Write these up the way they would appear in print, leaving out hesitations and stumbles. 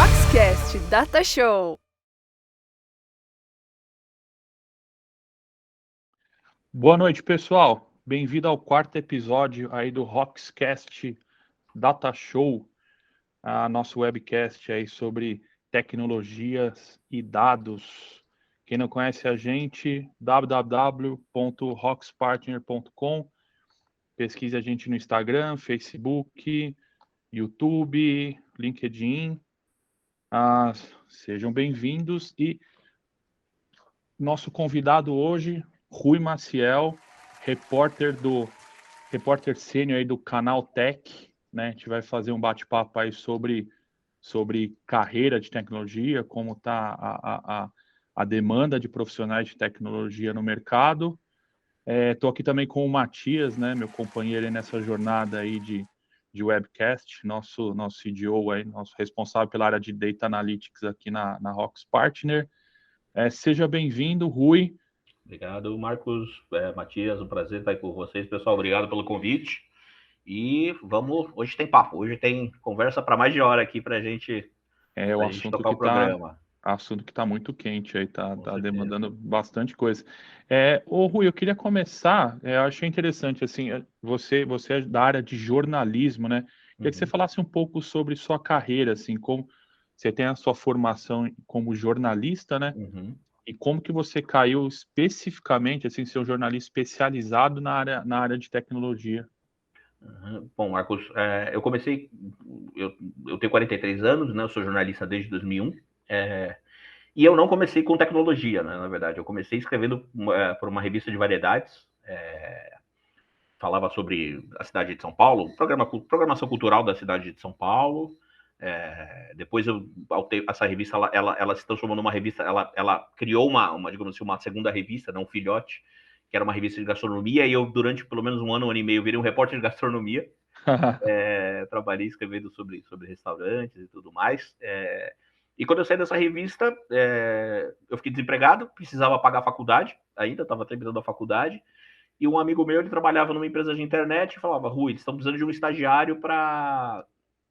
Roxcast Data Show. Boa noite, pessoal. Bem-vindo ao quarto episódio aí do Roxcast Data Show, a nosso webcast aí sobre tecnologias e dados. Quem não conhece a gente, www.roxpartner.com. Pesquise a gente no Instagram, Facebook, YouTube, LinkedIn. Sejam bem-vindos e nosso convidado hoje, Rui Maciel, repórter sênior aí do Canal Tech, né? A gente vai fazer um bate-papo aí sobre carreira de tecnologia, como está a demanda de profissionais de tecnologia no mercado. Estou aqui também com o Matias, né? Meu companheiro aí nessa jornada aí de webcast, nosso CDO aí, nosso responsável pela área de Data Analytics aqui na Rox Partner. Seja bem-vindo, Rui. Obrigado, Marcos, Matias, um prazer estar aí com vocês, pessoal. Obrigado pelo convite. E hoje tem papo, hoje tem conversa para mais de hora aqui para a gente tocar o programa. Assunto que está muito quente aí, tá demandando bastante coisa. Rui, eu queria começar, eu achei interessante, assim, você é da área de jornalismo, né? Queria que você falasse um pouco sobre sua carreira, assim, como você tem a sua formação como jornalista, né? E como que você caiu especificamente, assim, ser um jornalista especializado na área de tecnologia? Bom, Marcos, eu tenho 43 anos, né? Eu sou jornalista desde 2001. E eu não comecei com tecnologia, né? Na verdade, eu comecei escrevendo por uma revista de variedades. Falava sobre a cidade de São Paulo, programação cultural da cidade de São Paulo. Depois essa revista ela se transformou numa revista, ela criou digamos assim, uma segunda revista, não um filhote, que era uma revista de gastronomia, e eu durante pelo menos um ano e meio virei um repórter de gastronomia. Trabalhei escrevendo sobre restaurantes e tudo mais. E quando eu saí dessa revista, eu fiquei desempregado, precisava pagar a faculdade, ainda estava terminando a faculdade. E um amigo meu, ele trabalhava numa empresa de internet e falava: Rui, eles estão precisando de um estagiário para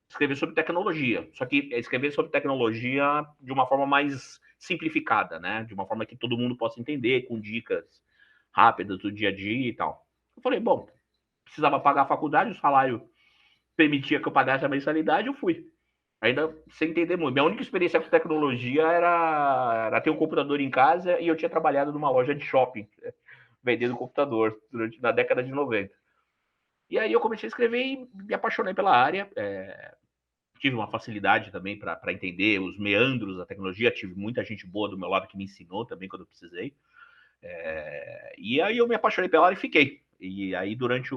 escrever sobre tecnologia. Só que escrever sobre tecnologia de uma forma mais simplificada, né? De uma forma que todo mundo possa entender, com dicas rápidas do dia a dia e tal. Eu falei, bom, precisava pagar a faculdade, o salário permitia que eu pagasse a mensalidade, eu fui. Ainda sem entender muito. Minha única experiência com tecnologia era ter um computador em casa, e eu tinha trabalhado numa loja de shopping, vendendo computador na década de 90. E aí eu comecei a escrever e me apaixonei pela área. Tive uma facilidade também para entender os meandros da tecnologia. Tive muita gente boa do meu lado que me ensinou também quando eu precisei. E aí eu me apaixonei pela área e fiquei. E aí durante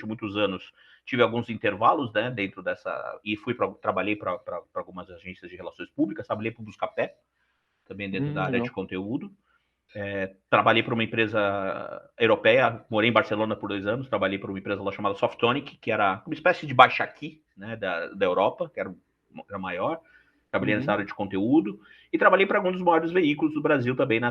muitos anos tive alguns intervalos, né, dentro dessa, e trabalhei para algumas agências de relações públicas, trabalhei para o Buscapé, também dentro da área de conteúdo. Trabalhei para uma empresa europeia, morei em Barcelona por 2 anos, trabalhei para uma empresa lá chamada Softonic, que era uma espécie de baixa aqui, né, da Europa, que era maior. Trabalhei nessa área de conteúdo e trabalhei para alguns dos maiores veículos do Brasil também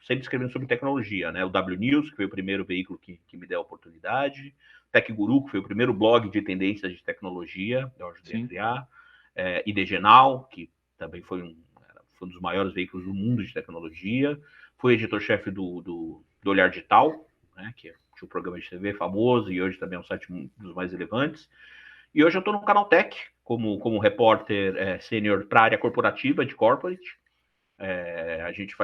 sempre escrevendo sobre tecnologia, né? O W News, que foi o primeiro veículo que me deu a oportunidade, Tech Guru, que foi o primeiro blog de tendências de tecnologia, eu ajudei a criar, IDGenal, que também foi um dos maiores veículos do mundo de tecnologia, fui editor-chefe do Olhar Digital, né? Que tinha um programa de TV famoso e hoje também é um site dos mais relevantes. E hoje eu estou no Canal Tech, como repórter sênior para a área corporativa de corporate.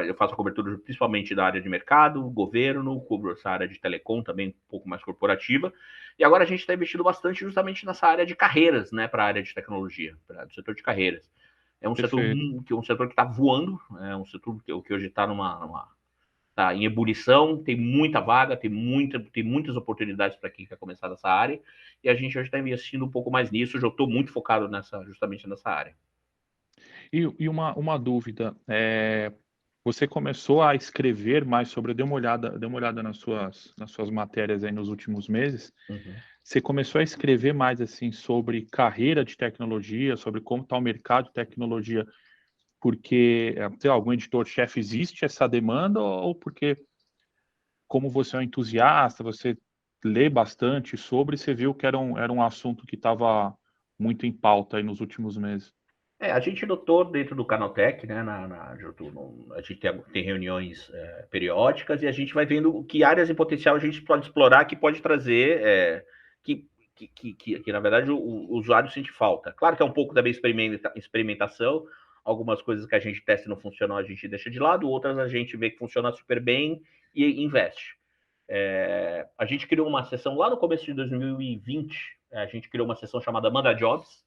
Eu faço a cobertura principalmente da área de mercado, governo, cubro essa área de telecom também, um pouco mais corporativa. E agora a gente está investindo bastante justamente nessa área de carreiras, né, para a área de tecnologia, do setor de carreiras. É um setor que está voando, é um setor que hoje está tá em ebulição, tem muita vaga, tem muitas oportunidades para quem quer começar nessa área, e a gente hoje está investindo um pouco mais nisso. Eu estou muito focado justamente nessa área. E uma dúvida, você começou a escrever mais sobre, eu dei uma olhada nas suas matérias aí nos últimos meses. Você começou a escrever mais assim sobre carreira de tecnologia, sobre como está o mercado de tecnologia, porque sei lá, algum editor-chefe existe essa demanda, ou porque, como você é um entusiasta, você lê bastante sobre, você viu que era um assunto que estava muito em pauta aí nos últimos meses? A gente notou dentro do Canaltech, né, a gente tem reuniões periódicas e a gente vai vendo que áreas em potencial a gente pode explorar que pode trazer, que na verdade o usuário sente falta. Claro que é um pouco também experimentação, algumas coisas que a gente testa e não funcionam a gente deixa de lado, outras a gente vê que funciona super bem e investe. A gente criou uma sessão lá no começo de 2020, a gente criou uma sessão chamada Manda Jobs,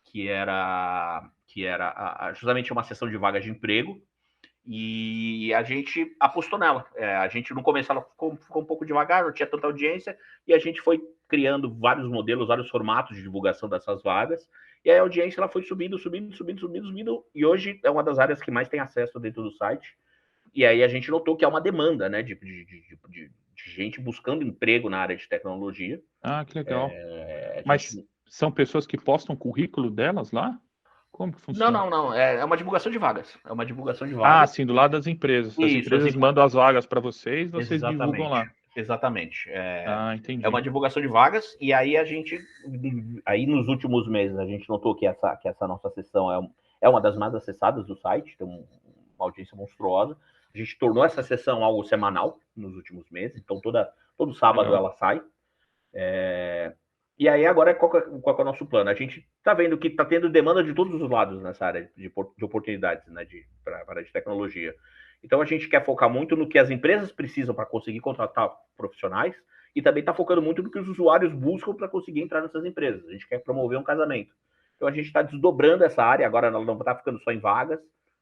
que era justamente uma sessão de vagas de emprego, e a gente apostou nela. A gente, no começo, ela ficou um pouco devagar, não tinha tanta audiência, e a gente foi criando vários modelos, vários formatos de divulgação dessas vagas, e a audiência ela foi subindo, e hoje é uma das áreas que mais tem acesso dentro do site. E aí a gente notou que há uma demanda, né, de gente buscando emprego na área de tecnologia. Ah, que legal. Mas são pessoas que postam currículo delas lá? Como que funciona? Não. É uma divulgação de vagas. É uma divulgação de Ah, vagas. sim, do lado das empresas. As Isso, empresas mandam as vagas para vocês divulgam lá. Exatamente. Entendi. É uma divulgação de vagas, e aí aí nos últimos meses, a gente notou que essa nossa sessão é uma das mais acessadas do site, tem uma audiência monstruosa. A gente tornou essa sessão algo semanal nos últimos meses, então todo sábado Legal. ela sai. E aí agora qual é o nosso plano? A gente está vendo que está tendo demanda de todos os lados nessa área de oportunidades, né, para a área de tecnologia. Então a gente quer focar muito no que as empresas precisam para conseguir contratar profissionais e também está focando muito no que os usuários buscam para conseguir entrar nessas empresas. A gente quer promover um casamento. Então a gente está desdobrando essa área, agora ela não está ficando só em vagas,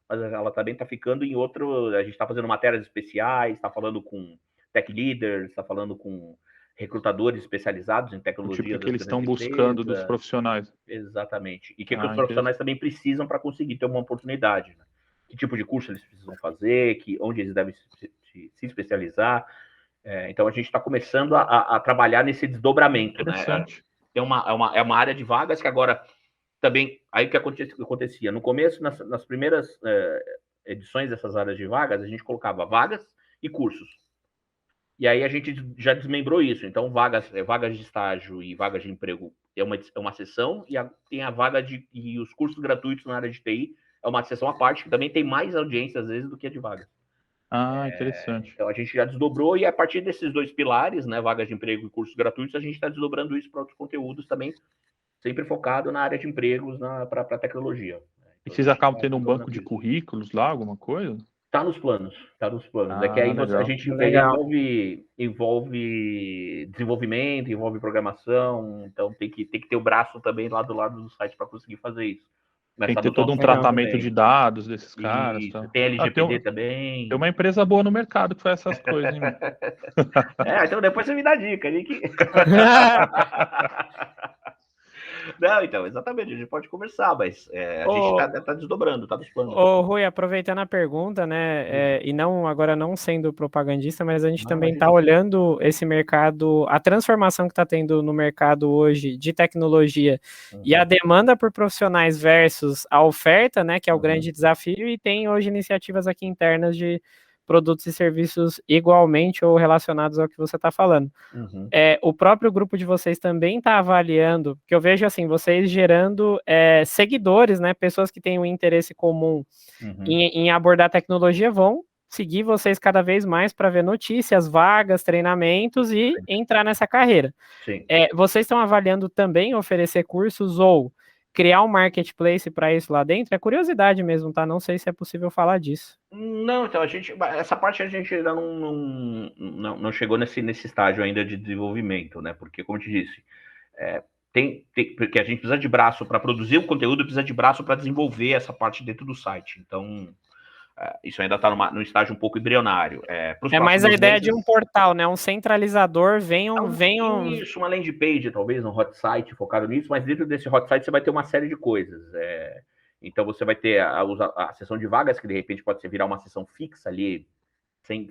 mas ela também está ficando em outro. A gente está fazendo matérias especiais, está falando com tech leaders, está falando com recrutadores especializados em O tecnologia tipo que das eles estão grandes buscando empresas. dos profissionais. Exatamente. E que os Ah, profissionais também precisam para conseguir ter uma oportunidade. Né? Que tipo de curso eles precisam fazer, onde eles devem se especializar. Então a gente está começando a trabalhar nesse desdobramento. Interessante. Né? É uma área de vagas que agora também. Aí o que acontecia? No começo, nas primeiras edições dessas áreas de vagas, a gente colocava vagas e cursos. E aí a gente já desmembrou isso. Então, vagas de estágio e vagas de emprego é uma sessão, e tem a vaga e os cursos gratuitos na área de TI é uma sessão à parte, que também tem mais audiência, às vezes, do que a de vagas. Interessante. Então, a gente já desdobrou, e a partir desses dois pilares, né, vagas de emprego e cursos gratuitos, a gente está desdobrando isso para outros conteúdos também, sempre focado na área de empregos para a tecnologia. E vocês acabam tendo um banco de currículos lá, alguma coisa? Tá nos planos. É que aí a gente envolve desenvolvimento, envolve programação, então tem que ter o braço também lá do lado do site para conseguir fazer isso. Mas tem que ter todo um tratamento de dados desses caras. Tá? Tem LGPD também. Tem uma empresa boa no mercado que faz essas coisas, hein? Então depois você me dá dica. Não, então, exatamente, a gente pode conversar, mas a gente está desdobrando, está nos planos. Rui, aproveitando a pergunta, né, e não agora não sendo propagandista, mas a gente também está olhando esse mercado, a transformação que está tendo no mercado hoje de tecnologia e a demanda por profissionais versus a oferta, né, que é o grande desafio, e tem hoje iniciativas aqui internas de produtos e serviços igualmente ou relacionados ao que você está falando. O próprio grupo de vocês também está avaliando, porque eu vejo assim, vocês gerando seguidores, né, pessoas que têm um interesse comum em abordar tecnologia vão seguir vocês cada vez mais para ver notícias, vagas, treinamentos e entrar nessa carreira. Sim. Vocês estão avaliando também oferecer cursos ou criar um marketplace para isso lá dentro? É curiosidade mesmo, tá? Não sei se é possível falar disso. Não, então essa parte a gente ainda não chegou nesse estágio ainda de desenvolvimento, né? Porque, como eu te disse, porque a gente precisa de braço para produzir o conteúdo, precisa de braço para desenvolver essa parte dentro do site. Então, isso ainda está num estágio um pouco embrionário. Mais a ideia de um portal, né? Um centralizador, venham... Isso, uma landing page, talvez, um hot site focado nisso, mas dentro desse hot site você vai ter uma série de coisas. Então você vai ter a seção de vagas, que de repente pode virar uma seção fixa ali, sem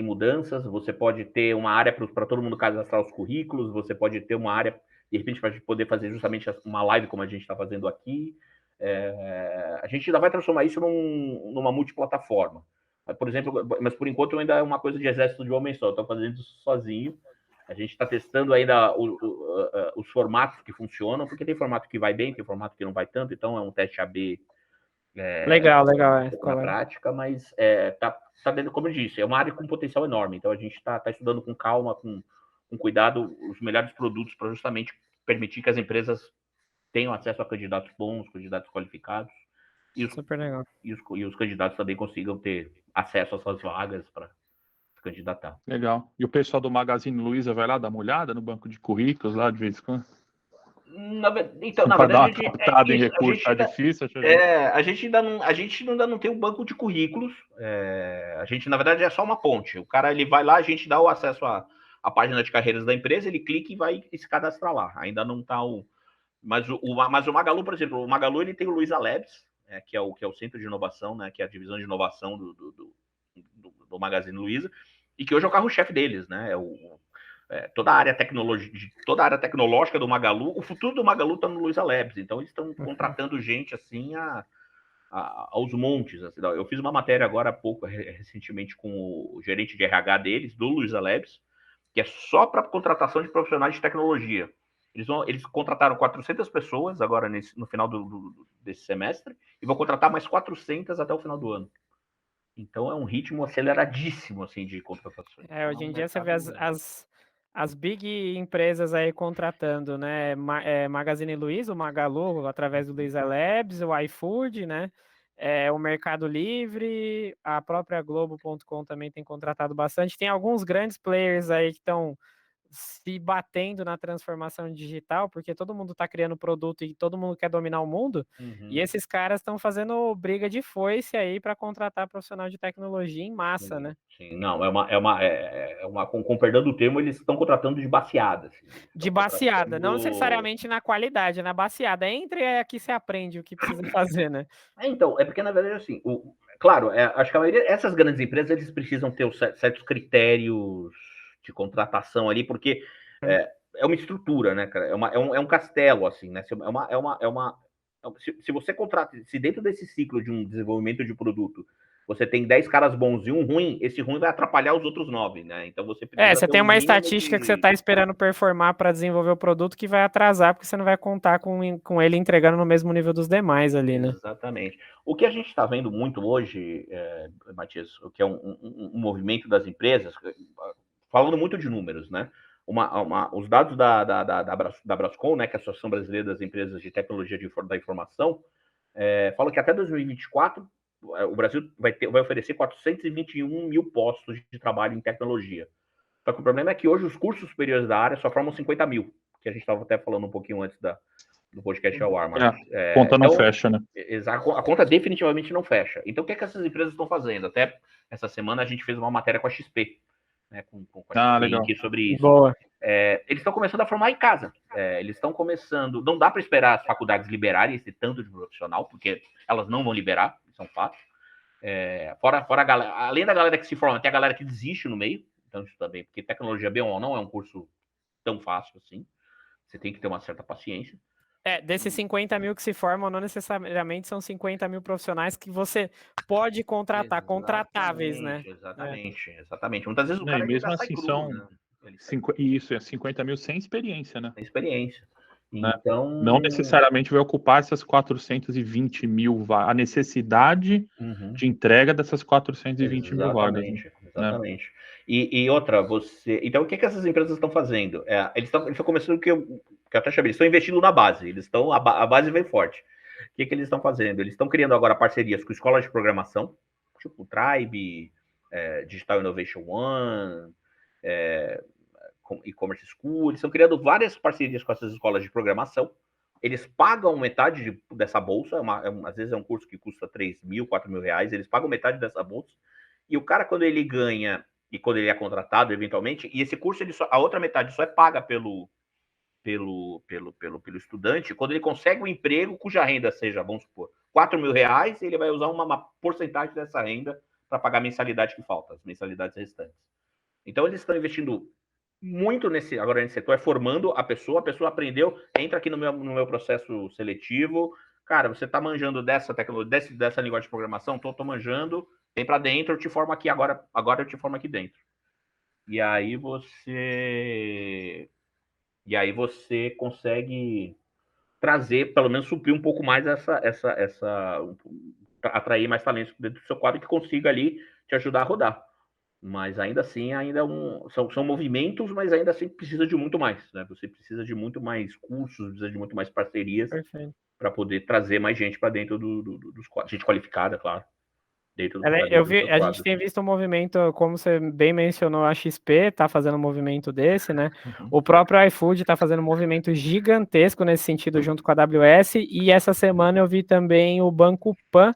mudanças. Você pode ter uma área para todo mundo cadastrar os currículos, você pode ter uma área, de repente, para poder fazer justamente uma live como a gente está fazendo aqui. A gente ainda vai transformar isso numa multiplataforma. Por exemplo, mas por enquanto ainda é uma coisa de exército de homem só. Eu estou fazendo isso sozinho. A gente está testando ainda os formatos que funcionam, porque tem formato que vai bem, tem formato que não vai tanto, então é um teste AB Legal. na prática, mas tá dentro, como eu disse, é uma área com potencial enorme, então a gente está estudando com calma, com cuidado, os melhores produtos para justamente permitir que as empresas tenham acesso a candidatos bons, candidatos qualificados, Super legal. E os candidatos também consigam ter acesso às suas vagas para candidatar. Legal. E o pessoal do Magazine Luiza vai lá dar uma olhada no banco de currículos lá de vez em quando? Então, na Para dar verdade, uma captada em recurso, tá difícil? a gente ainda não tem um banco de currículos. A gente, na verdade, é só uma ponte. O cara ele vai lá, a gente dá o acesso à página de carreiras da empresa, ele clica e vai se cadastrar lá. Ainda não está o. Mas o Magalu, por exemplo, o Magalu ele tem o Luiza Labs, que é o centro de inovação, né, que é a divisão de inovação do Magazine Luiza, e que hoje é o carro-chefe deles, né? Toda a área tecnológica do Magalu, o futuro do Magalu está no Luiza Labs, então eles estão contratando gente assim aos montes. Assim. Eu fiz uma matéria agora há pouco, recentemente, com o gerente de RH deles, do Luiza Labs, que é só para contratação de profissionais de tecnologia. Eles contrataram 400 pessoas agora no final desse semestre e vão contratar mais 400 até o final do ano. Então é um ritmo aceleradíssimo assim, de contratações. Hoje em dia você vê as big empresas aí contratando, né? Magazine Luiza, o Magalu, através do Luiza Labs, o iFood, né? O Mercado Livre, a própria Globo.com também tem contratado bastante. Tem alguns grandes players aí que estão se batendo na transformação digital, porque todo mundo está criando produto e todo mundo quer dominar o mundo, e esses caras estão fazendo briga de foice aí para contratar profissional de tecnologia em massa, né? Sim, não, com perdão do termo, eles estão contratando de baciada. Assim. De baciada, não necessariamente na qualidade, na baciada. Entre aqui você aprende o que precisa fazer, né? Então, porque na verdade, assim, claro, acho que a maioria, essas grandes empresas, eles precisam ter certos critérios de contratação ali, porque é uma estrutura, né, cara? É um castelo, assim, né? Se você contrata, se dentro desse ciclo de um desenvolvimento de produto, você tem 10 caras bons e um ruim, esse ruim vai atrapalhar os outros 9, né? Então você precisa. Você tem uma estatística que você está esperando performar para desenvolver o produto que vai atrasar, porque você não vai contar com ele entregando no mesmo nível dos demais ali, né? Exatamente. O que a gente está vendo muito hoje, Matias, o que é um movimento das empresas, falando muito de números, né? Os dados da Brascom, né, que é a Associação Brasileira das Empresas de Tecnologia da Informação, falam que até 2024 o Brasil vai oferecer 421 mil postos de trabalho em tecnologia. Só que o problema é que hoje os cursos superiores da área só formam 50 mil, que a gente estava até falando um pouquinho antes do podcast ao ar. A conta não fecha, né? A conta definitivamente não fecha. Então, o que essas empresas estão fazendo? Até essa semana a gente fez uma matéria com a XP, né, com a XP aqui sobre isso. Boa. Eles estão começando a formar em casa. Eles estão começando... Não dá para esperar as faculdades liberarem esse tanto de profissional, porque elas não vão liberar, isso é um fato. Fora a galera, além da galera que se forma, tem a galera que desiste no meio. Então, isso também, porque tecnologia B1 não é um curso tão fácil assim. Você tem que ter uma certa paciência. Desses 50 mil que se formam, não necessariamente são 50 mil profissionais que você pode contratar, contratáveis, né? Exatamente. Muitas vezes o cara mesmo assim são né? 50 mil sem experiência, né? Sem experiência. Então, não necessariamente vai ocupar essas 420 mil vagas, a necessidade de entrega dessas 420 mil vagas. Exatamente. E outra, então o que essas empresas estão fazendo? Eles estão começando que eu até chamei, eles estão investindo na base, a base vem forte. O que eles estão fazendo? Eles estão criando agora parcerias com escolas de programação, tipo Tribe, Digital Innovation One, e-commerce school, eles estão criando várias parcerias com essas escolas de programação. Eles pagam metade dessa bolsa, às vezes é um curso que custa 3 mil, 4 mil reais, eles pagam metade dessa bolsa, e o cara, quando ele ganha, e quando ele é contratado, eventualmente, e esse curso, a outra metade só é paga pelo estudante, quando ele consegue um emprego cuja renda seja, vamos supor, 4 mil reais, ele vai usar uma porcentagem dessa renda para pagar a mensalidade que falta, as mensalidades restantes. Então, eles estão investindo muito nesse setor, formando a pessoa aprendeu, entra aqui no meu processo seletivo, cara, você tá manjando dessa tecnologia, dessa linguagem de programação, tô manjando, vem para dentro, eu te formo aqui agora eu te formo aqui dentro. E aí você consegue trazer, pelo menos suprir um pouco mais atrair mais talentos dentro do seu quadro que consiga ali te ajudar a rodar. Mas ainda assim, são movimentos, mas ainda assim precisa de muito mais, né? Você precisa de muito mais cursos, precisa de muito mais parcerias para poder trazer mais gente para dentro dos quadros, gente qualificada, claro, dentro dos seus A gente tem visto um movimento, como você bem mencionou, a XP está fazendo um movimento desse, né? O próprio iFood está fazendo um movimento gigantesco nesse sentido junto com a AWS, e essa semana eu vi também o Banco Pan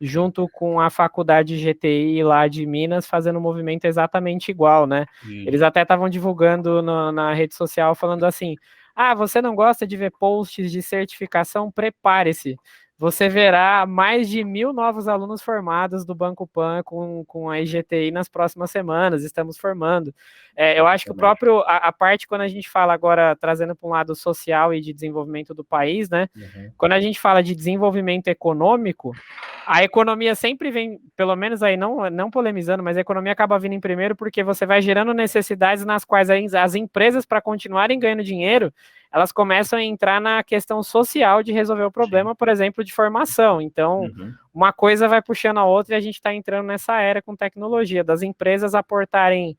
junto com a faculdade GTI lá de Minas, fazendo um movimento exatamente igual, né? Eles até estavam divulgando na rede social, falando assim, você não gosta de ver posts de certificação? Prepare-se. Você verá mais de 1.000 novos alunos formados do Banco Pan com a IGTI nas próximas semanas, estamos formando. Eu acho que a parte, quando a gente fala agora, trazendo para um lado social e de desenvolvimento do país, né? Quando a gente fala de desenvolvimento econômico, a economia sempre vem, pelo menos aí, não polemizando, mas a economia acaba vindo em primeiro porque você vai gerando necessidades nas quais as empresas, para continuarem ganhando dinheiro, elas começam a entrar na questão social de resolver o problema, por exemplo, de formação. Então, uma coisa vai puxando a outra e a gente está entrando nessa era com tecnologia, das empresas aportarem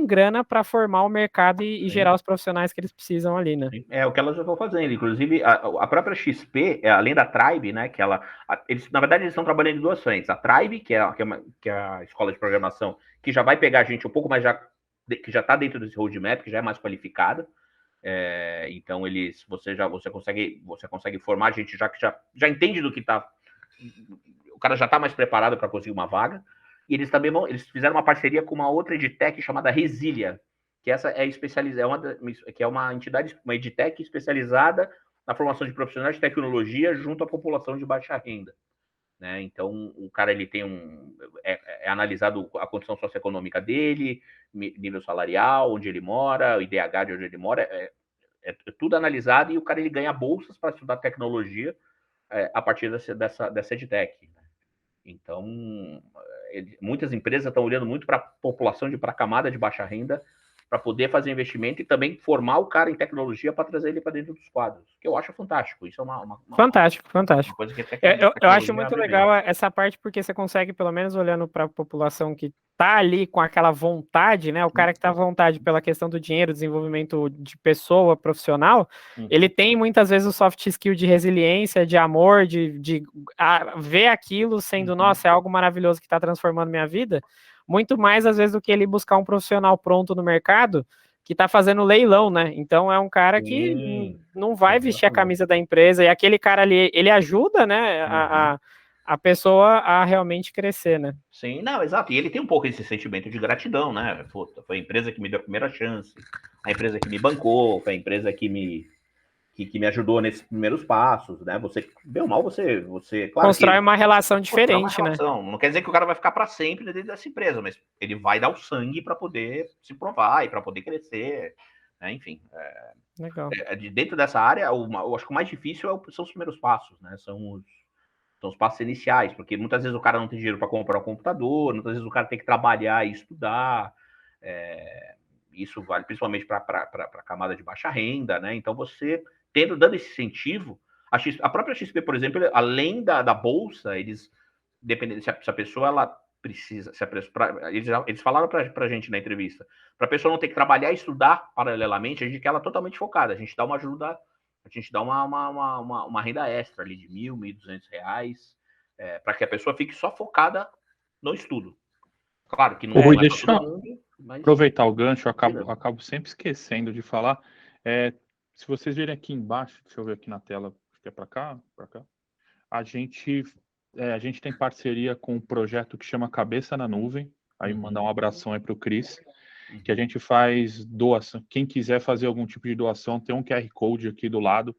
grana para formar o mercado e gerar os profissionais que eles precisam ali, né? É o que elas já estão fazendo. Inclusive, a própria XP, além da Tribe, né, que eles, na verdade, eles estão trabalhando em duas frentes. A Tribe, que é a escola de programação, que já vai pegar a gente um pouco mais, que já está dentro desse roadmap, que já é mais qualificada. Então você consegue formar a gente que já entende do que tá, o cara já está mais preparado para conseguir uma vaga. E eles também eles fizeram uma parceria com uma outra edtech chamada Resilia, que essa é especializada, que é uma entidade, uma edtech especializada na formação de profissionais de tecnologia junto à população de baixa renda, né? Então o cara ele tem é analisado a condição socioeconômica dele, nível salarial, onde ele mora, o IDH de onde ele mora, é tudo analisado, e o cara ele ganha bolsas para estudar tecnologia a partir dessa edtech. Então, muitas empresas estão olhando muito para a população, para a camada de baixa renda, para poder fazer investimento e também formar o cara em tecnologia para trazer ele para dentro dos quadros, que eu acho fantástico. Isso é fantástico. Uma coisa que eu acho muito legal essa parte, porque você consegue, pelo menos olhando para a população que tá ali com aquela vontade, né? O cara que tá à vontade pela questão do dinheiro, desenvolvimento de pessoa profissional, ele tem muitas vezes o soft skill de resiliência, de amor, de ver aquilo sendo, nossa, é algo maravilhoso que está transformando minha vida, muito mais às vezes do que ele buscar um profissional pronto no mercado que está fazendo leilão, né? Então é um cara que não vai vestir a camisa da empresa, e aquele cara ali, ele ajuda, né, a pessoa a realmente crescer, né? Sim, não, exato. E ele tem um pouco esse sentimento de gratidão, né? Foi a empresa que me deu a primeira chance, a empresa que me bancou, foi a empresa que me ajudou nesses primeiros passos, né? Bem ou mal, você claro, constrói uma relação diferente, né? Não quer dizer que o cara vai ficar para sempre dentro dessa empresa, mas ele vai dar o sangue para poder se provar e para poder crescer, né? Enfim. Legal. Dentro dessa área, eu acho que o mais difícil são os primeiros passos, né? São os passos iniciais, porque muitas vezes o cara não tem dinheiro para comprar um computador, muitas vezes o cara tem que trabalhar e estudar. Isso vale principalmente para a camada de baixa renda, né? Então você dando esse incentivo, a própria XP, por exemplo, além da bolsa, eles, dependendo se a pessoa ela precisa, eles falaram para a gente na entrevista, para a pessoa não ter que trabalhar e estudar paralelamente, a gente quer ela totalmente focada, a gente dá uma ajuda, a gente dá uma renda extra ali de R$1.000, R$1.200, para que a pessoa fique só focada no estudo. Claro que não Rui, é deixa para todo mundo, mas... aproveitar o gancho, eu acabo sempre esquecendo de falar. Se vocês verem aqui embaixo, deixa eu ver aqui na tela, acho que é para cá, a gente tem parceria com um projeto que chama Cabeça na Nuvem, aí mandar um abração aí para o Cris, que a gente faz doação. Quem quiser fazer algum tipo de doação, tem um QR Code aqui do lado,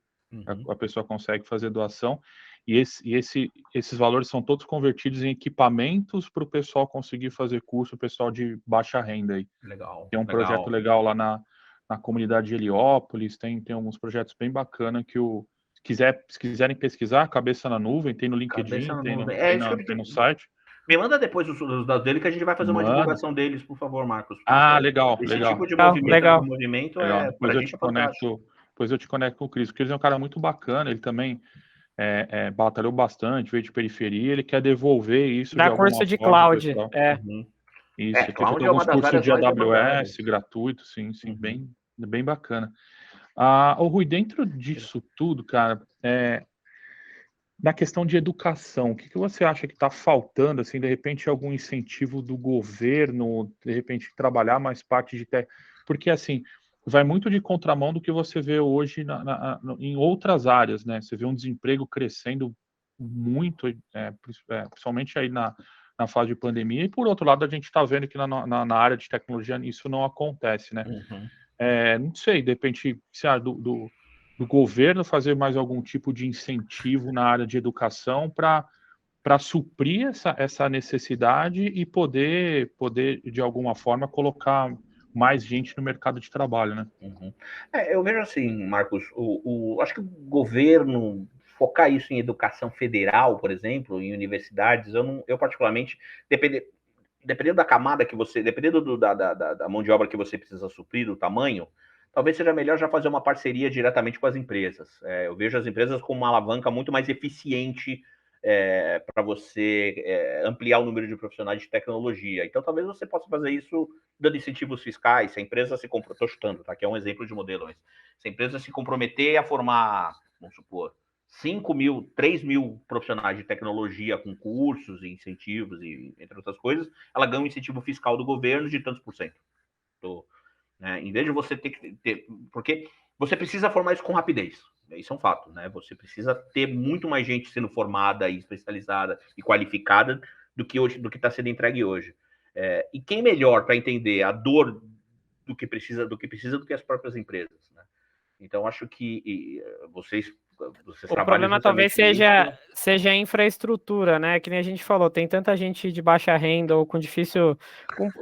a pessoa consegue fazer doação, e esses valores são todos convertidos em equipamentos para o pessoal conseguir fazer curso, o pessoal de baixa renda aí. Legal. Tem um projeto legal lá na comunidade de Heliópolis, tem alguns projetos bem bacanas que se quiserem pesquisar, Cabeça na Nuvem, tem no LinkedIn, tem no site. Me manda depois os dados dele que a gente vai fazer uma Manda. divulgação deles, por favor, Marcos. Legal, Esse legal. tipo de Legal. movimento Legal. é, Depois pra eu gente te é fantástico. depois eu te conecto com o Cris, porque ele é um cara muito bacana, ele também batalhou bastante, veio de periferia, ele quer devolver isso de Dá alguma curso de forma pro cloud. pessoal. Uhum. Isso, tem Cloud feito é uma alguns das cursos áreas de mais AWS demandadas. gratuitos, sim, Uhum. bem bacana. Ô Rui, dentro disso tudo, cara, na questão de educação, o que você acha que está faltando, assim, de repente, algum incentivo do governo, de repente, trabalhar mais parte de porque, assim, vai muito de contramão do que você vê hoje em outras áreas, né? Você vê um desemprego crescendo muito, principalmente aí na fase de pandemia, e por outro lado, a gente está vendo que na área de tecnologia isso não acontece, né? Uhum. Não sei, de repente, do governo fazer mais algum tipo de incentivo na área de educação para suprir essa necessidade e poder, de alguma forma, colocar mais gente no mercado de trabalho, né? Uhum. Eu vejo assim, Marcos, acho que o governo focar isso em educação federal, por exemplo, em universidades, eu particularmente, dependendo da camada que você, dependendo da mão de obra que você precisa suprir, do tamanho, talvez seja melhor já fazer uma parceria diretamente com as empresas. Eu vejo as empresas como uma alavanca muito mais eficiente para você ampliar o número de profissionais de tecnologia. Então, talvez você possa fazer isso dando incentivos fiscais. Se a empresa se comprometer, estou chutando, tá? Que é um exemplo de modelo, mas se a empresa se comprometer a formar, vamos supor, 3 mil profissionais de tecnologia com cursos e incentivos, e entre outras coisas, ela ganha um incentivo fiscal do governo de tantos por cento. Em vez de você ter que ter. Porque você precisa formar isso com rapidez. Isso é um fato, né? Você precisa ter muito mais gente sendo formada e especializada e qualificada do que está sendo entregue hoje. E quem melhor para entender a dor do que precisa do que as próprias empresas, né? Então, acho que vocês O trabalham problema talvez justamente seja a infraestrutura, né? Que nem a gente falou, tem tanta gente de baixa renda ou com difícil,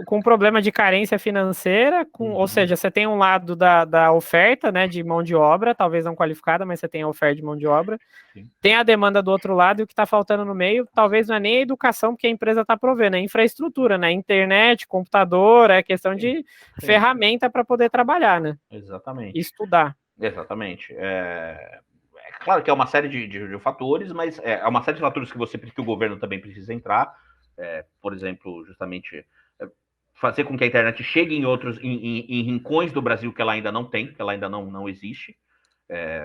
com problema de carência financeira, ou seja, você tem um lado da oferta, né, de mão de obra, talvez não qualificada, mas você tem a oferta de mão de obra. Sim. Tem a demanda do outro lado, e o que está faltando no meio, talvez não é nem a educação, porque a empresa está provendo, é infraestrutura, né? Internet, computador, é questão de ferramenta para poder trabalhar, né? Exatamente. Estudar. Exatamente. Claro que é uma série de fatores, mas é uma série de fatores que o governo também precisa entrar. Por exemplo, justamente fazer com que a internet chegue em rincões do Brasil que ela ainda não tem, que ela ainda não existe.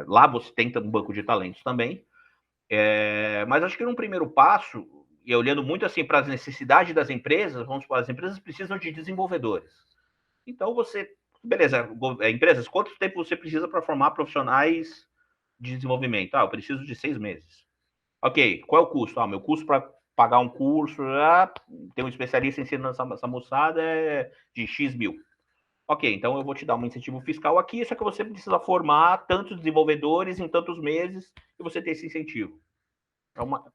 Lá você tem um banco de talentos também. Mas acho que num primeiro passo, e olhando muito assim para as necessidades das empresas, vamos supor, as empresas precisam de desenvolvedores. Então beleza, empresas, quanto tempo você precisa para formar profissionais de desenvolvimento? Eu preciso de 6 meses. Ok, qual é o custo? Meu custo para pagar um curso, ter um especialista ensinando essa moçada de X mil. Ok, então eu vou te dar um incentivo fiscal aqui, só que você precisa formar tantos desenvolvedores em tantos meses e você ter esse incentivo.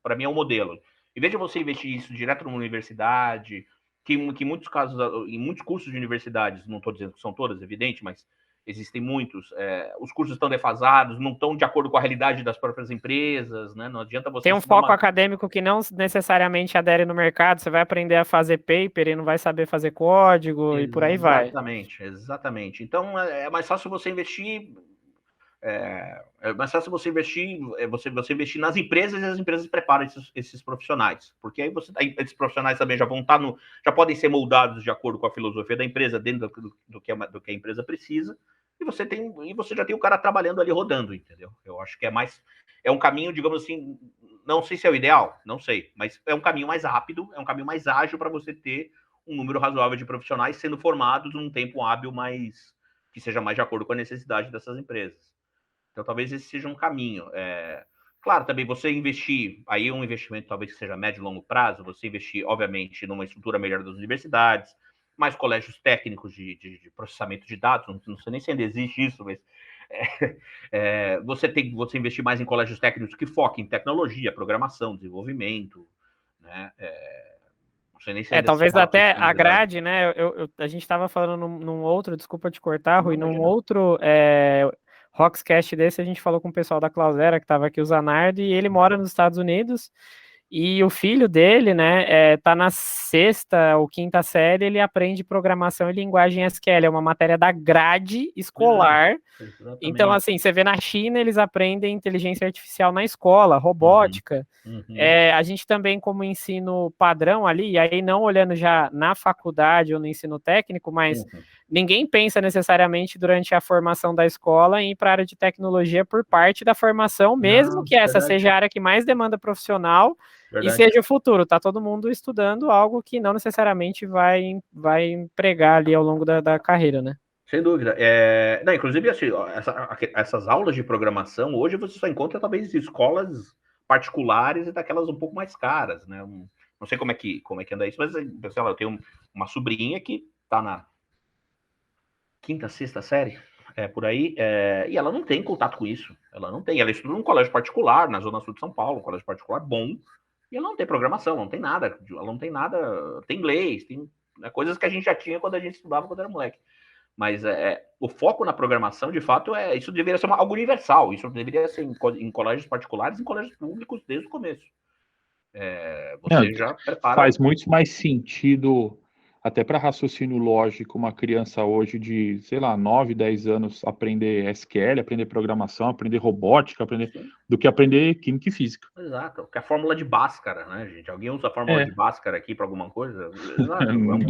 Para mim é um modelo. Em vez de você investir isso direto numa universidade, que em muitos casos, em muitos cursos de universidades, não estou dizendo que são todas, evidente, mas existem muitos, os cursos estão defasados, não estão de acordo com a realidade das próprias empresas, né? Não adianta você... Tem um foco acadêmico que não necessariamente adere no mercado, você vai aprender a fazer paper e não vai saber fazer código e por aí vai. Exatamente. Então, é mais fácil você investir... É mais fácil você investir, você investir nas empresas, e as empresas preparam esses profissionais, porque aí esses profissionais também já vão estar já podem ser moldados de acordo com a filosofia da empresa, dentro do que a empresa precisa, e você já tem o cara trabalhando ali rodando, entendeu? Eu acho que é um caminho, digamos assim, não sei se é o ideal, não sei, mas é um caminho mais rápido, é um caminho mais ágil para você ter um número razoável de profissionais sendo formados num tempo hábil que seja mais de acordo com a necessidade dessas empresas. Então, talvez esse seja um caminho. Claro, também você investir, aí um investimento talvez que seja médio e longo prazo, você investir, obviamente, numa estrutura melhor das universidades, mais colégios técnicos de processamento de dados, não sei nem se ainda existe isso, mas você investir mais em colégios técnicos que foquem em tecnologia, programação, desenvolvimento, né? Não sei nem se ainda talvez até a universidade. grade, né? A gente estava falando num outro, desculpa te cortar, Rui, num outro Roxcast desse, a gente falou com o pessoal da Cloudera, que estava aqui, o Zanardi, e ele mora nos Estados Unidos, E o filho dele, né, tá na 6ª ou 5ª série, ele aprende programação e linguagem SQL, é uma matéria da grade escolar. Então, assim, você vê na China, eles aprendem inteligência artificial na escola, robótica. A gente também, como ensino padrão ali, e aí não olhando já na faculdade ou no ensino técnico, mas ninguém pensa necessariamente durante a formação da escola em ir para a área de tecnologia por parte da formação, mesmo que essa seja a área que mais demanda profissional e seja o futuro. Tá todo mundo estudando algo que não necessariamente vai empregar ali ao longo da carreira, né? Sem dúvida. Não, inclusive, assim, essas aulas de programação, hoje você só encontra talvez escolas particulares e daquelas um pouco mais caras, né? Não sei como é que anda isso, mas sei lá, eu tenho uma sobrinha que está na 5ª, 6ª série, por aí, e ela não tem contato com isso. Ela não tem. Ela estuda num colégio particular, na Zona Sul de São Paulo, um colégio particular bom, e ela não tem programação, não tem nada. Ela não tem nada. Tem inglês, tem coisas que a gente já tinha quando a gente estudava quando era moleque. Mas o foco na programação, de fato, isso deveria ser algo universal. Isso deveria ser em colégios particulares e em colégios públicos desde o começo. Você já prepara... Faz muito mais sentido, até para raciocínio lógico, uma criança hoje de, sei lá, 9, 10 anos aprender SQL, aprender programação, aprender robótica, do que aprender química e física. Exato, que é a fórmula de Bhaskara, né, gente? Alguém usa a fórmula de Bhaskara aqui para alguma coisa?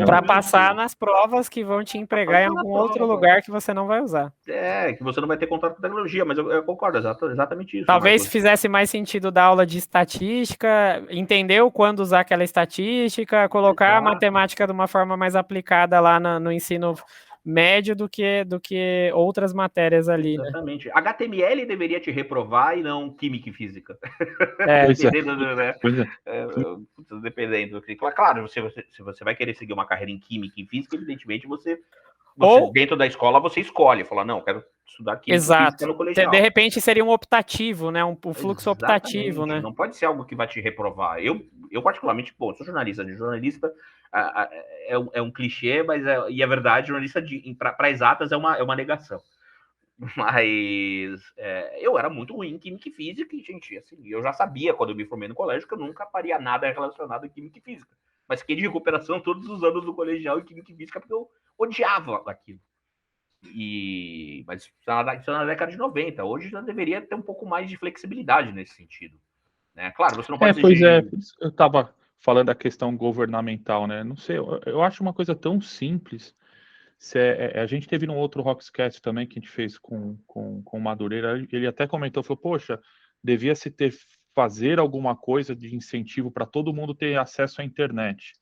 Para passar nas provas que vão te empregar em algum outro lugar que você não vai usar. Que você não vai ter contato com tecnologia, mas eu concordo, exatamente isso. Talvez fizesse mais sentido dar aula de estatística, entender quando usar aquela estatística, colocar a matemática de uma forma mais aplicada lá no ensino médio do que outras matérias ali, exatamente. Né? HTML deveria te reprovar e não química e física. Dependendo. Claro, se você vai querer seguir uma carreira em química e física, evidentemente você dentro da escola você escolhe, fala, não, quero estudar química e física no colegial. De repente seria um optativo, né? Um fluxo optativo, né? Não pode ser algo que vai te reprovar. Eu particularmente, sou jornalista. Jornalista é um clichê, mas é verdade, jornalista para exatas é uma negação. Mas eu era muito ruim em química e física, e, gente, assim, eu já sabia quando eu me formei no colégio que eu nunca faria nada relacionado a química e física. Mas fiquei de recuperação todos os anos do colegial em química e física porque eu odiava aquilo. Mas isso na década de 90. Hoje já deveria ter um pouco mais de flexibilidade nesse sentido. Né? Claro, você não pode eu estava falando da questão governamental, né? Não sei, eu acho uma coisa tão simples. A gente teve num outro Rockscast também que a gente fez com o Madureira, ele até comentou, falou, poxa, devia-se fazer alguma coisa de incentivo para todo mundo ter acesso à internet.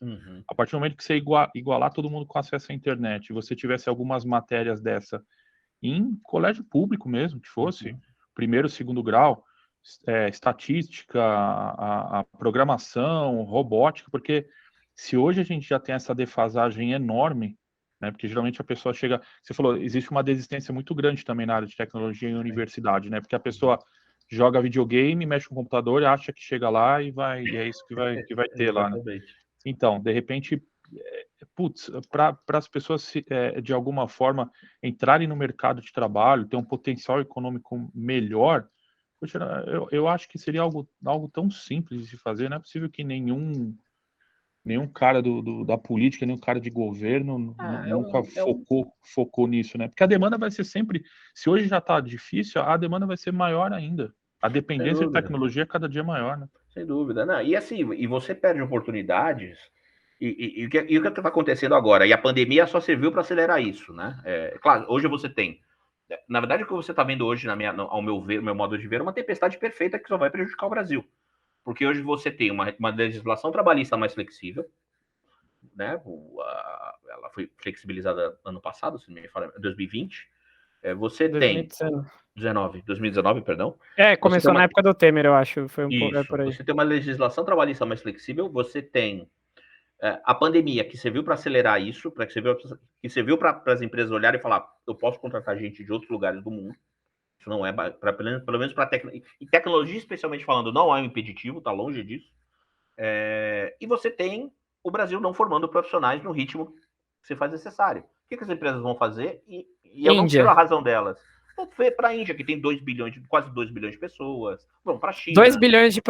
A partir do momento que você igualar todo mundo com acesso à internet, você tivesse algumas matérias dessa em colégio público mesmo, que fosse primeiro, segundo grau, estatística, a programação, robótica, porque se hoje a gente já tem essa defasagem enorme, né, porque geralmente a pessoa chega... Você falou, existe uma desistência muito grande também na área de tecnologia em universidade, né? Porque a pessoa joga videogame, mexe com o computador, acha que chega lá e é isso que vai ter lá, né? Então, de repente, para as pessoas de alguma forma entrarem no mercado de trabalho, ter um potencial econômico melhor, poxa, eu acho que seria algo tão simples de se fazer. Não é possível que nenhum cara da política, nenhum cara de governo nunca focou nisso, né? Porque a demanda vai ser sempre... Se hoje já está difícil, a demanda vai ser maior ainda. A dependência de tecnologia é cada dia maior, né? Sem dúvida. Não, e assim, você perde oportunidades. E o que está acontecendo agora? E a pandemia só serviu para acelerar isso, né? Claro, hoje você tem... Na verdade, o que você está vendo hoje, ao meu modo de ver, é uma tempestade perfeita que só vai prejudicar o Brasil. Porque hoje você tem uma legislação trabalhista mais flexível, né? Ela foi flexibilizada ano passado, se não me engano, 2020. Você 2019, perdão. Começou na época do Temer, eu acho. Foi pouco por aí. Você tem uma legislação trabalhista mais flexível, você tem a pandemia que serviu para acelerar isso, que serviu para as empresas olharem e falar, eu posso contratar gente de outros lugares do mundo. Isso não é, pelo menos para tecnologia, especialmente falando, não é um impeditivo, está longe disso. E você tem o Brasil não formando profissionais no ritmo que se faz necessário. O que as empresas vão fazer? E eu não tiro a razão delas. Vamos para a Índia, que tem quase 2 bilhões de pessoas. Vamos para a China. 2 bilhões de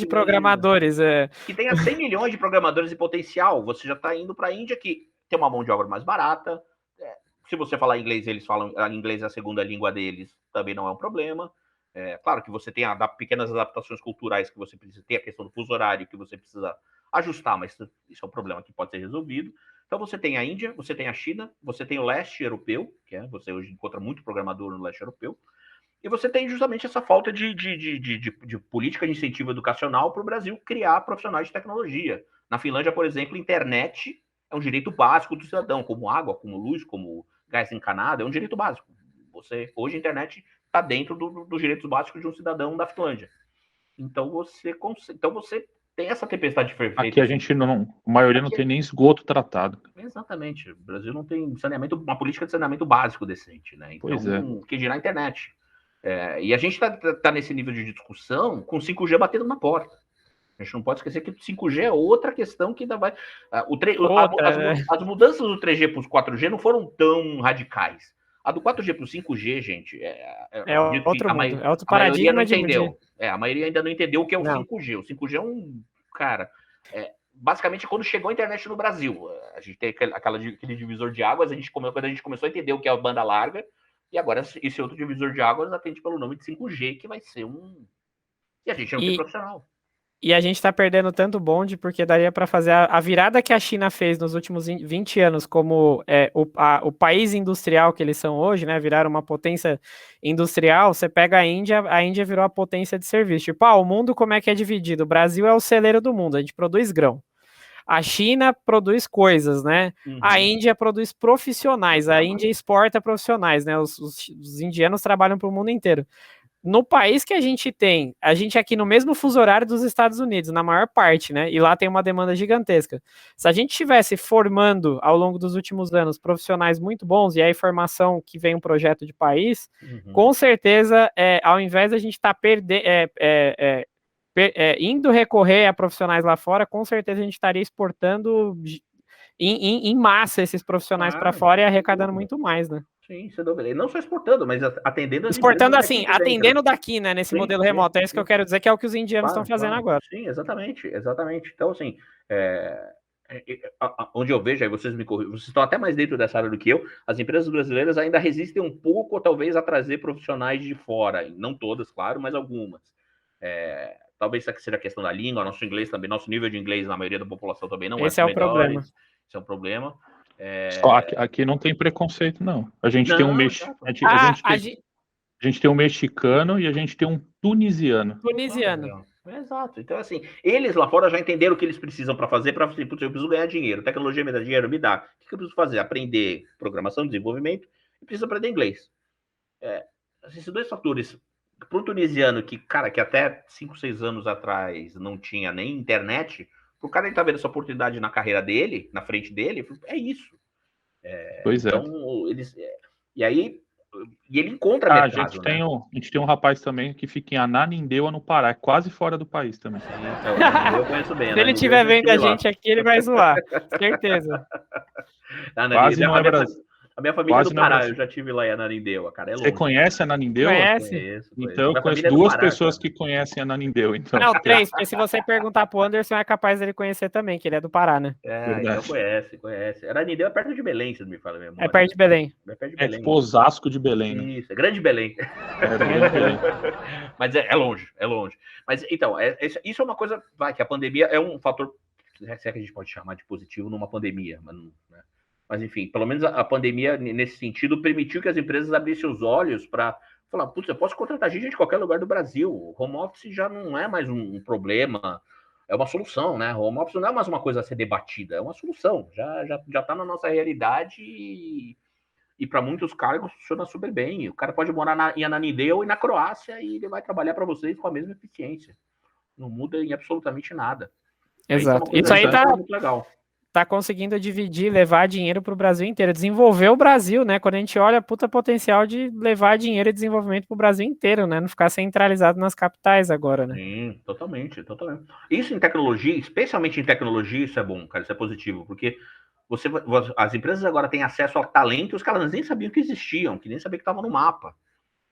programadores. Que tenha 100 milhões de programadores em potencial. Você já está indo para a Índia, que tem uma mão de obra mais barata. Se você falar inglês, eles falam inglês é a segunda língua deles, também não é um problema. Claro que você tem pequenas adaptações culturais que você precisa ter, a questão do fuso horário que você precisa ajustar, mas isso é um problema que pode ser resolvido. Então você tem a Índia, você tem a China, você tem o leste europeu, você hoje encontra muito programador no leste europeu, e você tem justamente essa falta de política de incentivo educacional para o Brasil criar profissionais de tecnologia. Na Finlândia, por exemplo, internet é um direito básico do cidadão, como água, como luz, como gás encanado, é um direito básico. Hoje a internet está dentro dos direitos básicos de um cidadão da Finlândia. Então você tem essa tempestade perfeita. Aqui a gente a maioria não tem nem esgoto tratado. Exatamente. O Brasil não tem uma política de saneamento básico decente, né? Então, que dirá a internet. E a gente tá nesse nível de discussão com 5G batendo na porta. A gente não pode esquecer que 5G é outra questão que ainda vai... As mudanças do 3G para o 4G não foram tão radicais. A do 4G para o 5G, gente, é outro mundo, é outro paradigma de entendeu. A maioria ainda não entendeu o que é o 5G. O 5G é um... Cara, basicamente, quando chegou a internet no Brasil, a gente tem aquele divisor de águas, quando a gente começou a entender o que é a banda larga, e agora esse outro divisor de águas atende pelo nome de 5G, que vai ser E a gente não tem profissional. E a gente tá perdendo tanto bonde, porque daria para fazer a virada que a China fez nos últimos 20 anos, como o país industrial que eles são hoje, né? Viraram uma potência industrial. Você pega a Índia virou a potência de serviço. Tipo, o mundo como é que é dividido? O Brasil é o celeiro do mundo, a gente produz grão. A China produz coisas, né? Uhum. A Índia produz profissionais, a Índia exporta profissionais, né? Os indianos trabalham para o mundo inteiro. No país que a gente aqui no mesmo fuso horário dos Estados Unidos, na maior parte, né? E lá tem uma demanda gigantesca. Se a gente estivesse formando, ao longo dos últimos anos, profissionais muito bons, e aí formação que vem um projeto de país, com certeza, ao invés da gente estar indo recorrer a profissionais lá fora, com certeza a gente estaria exportando em massa esses profissionais para fora e arrecadando muito mais, né? Sim, sem dúvida. E não só exportando, mas atendendo as exportando assim, atendendo daqui, né, nesse modelo remoto. É isso que eu quero dizer, que é o que os indianos estão fazendo agora. Sim, exatamente. Então, assim, onde eu vejo, aí vocês me corrigem, vocês estão até mais dentro dessa área do que eu, as empresas brasileiras ainda resistem um pouco, talvez, a trazer profissionais de fora. Não todas, claro, mas algumas. Talvez seja a questão da língua, nosso inglês também, nosso nível de inglês na maioria da população também não Esse é o problema. Esse é um problema. Só aqui não tem preconceito, não. A gente tem a gente tem um mexicano e a gente tem um tunisiano. Exato. Então, assim, eles lá fora já entenderam o que eles precisam para fazer, eu preciso ganhar dinheiro, tecnologia me dá dinheiro, me dá. O que eu preciso fazer? Aprender programação, desenvolvimento, e preciso aprender inglês. Esses dois fatores, para um tunisiano que até 5, 6 anos atrás não tinha nem internet, o cara tá vendo essa oportunidade na carreira dele, na frente dele, é isso. Então, e aí, ele encontra mercado, a gente tem um rapaz também que fica em Ananindeua, no Pará, quase fora do país também. Então, eu conheço bem. Se ele estiver vendo a gente aqui, ele vai zoar, certeza. Quase não é Brasil. A minha família é do Pará, eu já estive lá em Ananindeua, cara. Você conhece Ananindeua? Conhece? Então eu conheço 2 pessoas que conhecem Ananindeua. Então. Não, 3, porque se você perguntar pro Anderson, é capaz dele conhecer também, que ele é do Pará, né? Então conhece. Ananindeua é perto de Belém, se não me fala mesmo. É perto de Belém. É tipo Osasco de Belém, né? Isso, é Grande Belém. Grande Belém. Mas é longe. Mas, então, isso é uma coisa, que a pandemia é um fator, se é que a gente pode chamar de positivo numa pandemia, mas não, né? Mas, enfim, pelo menos a pandemia, nesse sentido, permitiu que as empresas abrissem os olhos para falar, putz, eu posso contratar gente de qualquer lugar do Brasil. O home office já não é mais um problema, é uma solução, né? O home office não é mais uma coisa a ser debatida, é uma solução. Já está na nossa realidade e para muitos cargos funciona super bem. O cara pode morar em Ananindeua e na Croácia e ele vai trabalhar para vocês com a mesma eficiência. Não muda em absolutamente nada. Exato. Isso aí tá muito legal. Tá conseguindo dividir, levar dinheiro para o Brasil inteiro, desenvolver o Brasil, né? Quando a gente olha, puta potencial de levar dinheiro e desenvolvimento para o Brasil inteiro, né? Não ficar centralizado nas capitais agora, né? Sim, totalmente. Isso em tecnologia, especialmente em tecnologia, isso é bom, cara, isso é positivo, porque As empresas agora têm acesso a talentos que elas nem sabiam que existiam, que nem sabiam que estavam no mapa.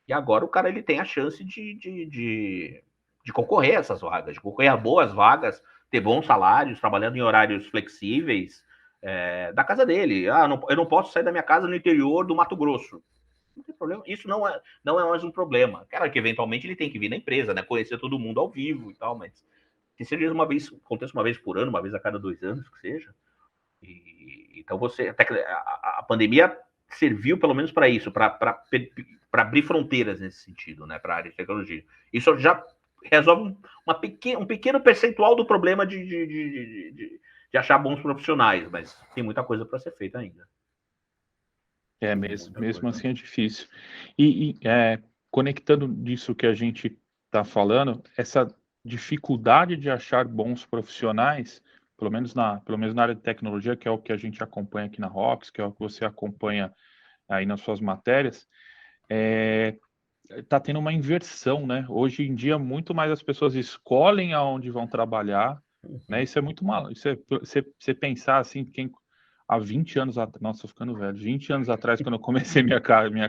E agora o cara ele tem a chance de concorrer a essas vagas, de concorrer a boas vagas, ter bons salários, trabalhando em horários flexíveis, da casa dele. Eu não posso sair da minha casa no interior do Mato Grosso. Não tem problema. Isso não é mais um problema. Claro que eventualmente ele tem que vir na empresa, né? Conhecer todo mundo ao vivo e tal, mas que seja aconteça uma vez por ano, uma vez a cada 2 anos, que seja. Então a pandemia serviu pelo menos para isso, para abrir fronteiras nesse sentido, né? Para a área de tecnologia. Isso já resolve um pequeno percentual do problema de achar bons profissionais, mas tem muita coisa para ser feita ainda. Mesmo assim é difícil. E conectando disso que a gente está falando, essa dificuldade de achar bons profissionais, pelo menos na área de tecnologia, que é o que a gente acompanha aqui na Rocks, que é o que você acompanha aí nas suas matérias, está tendo uma inversão, né? Hoje em dia, muito mais as pessoas escolhem aonde vão trabalhar, né? Isso é muito mal. Você pensar assim, há 20 anos atrás, nossa, tô ficando velho, 20 anos atrás, quando eu comecei minha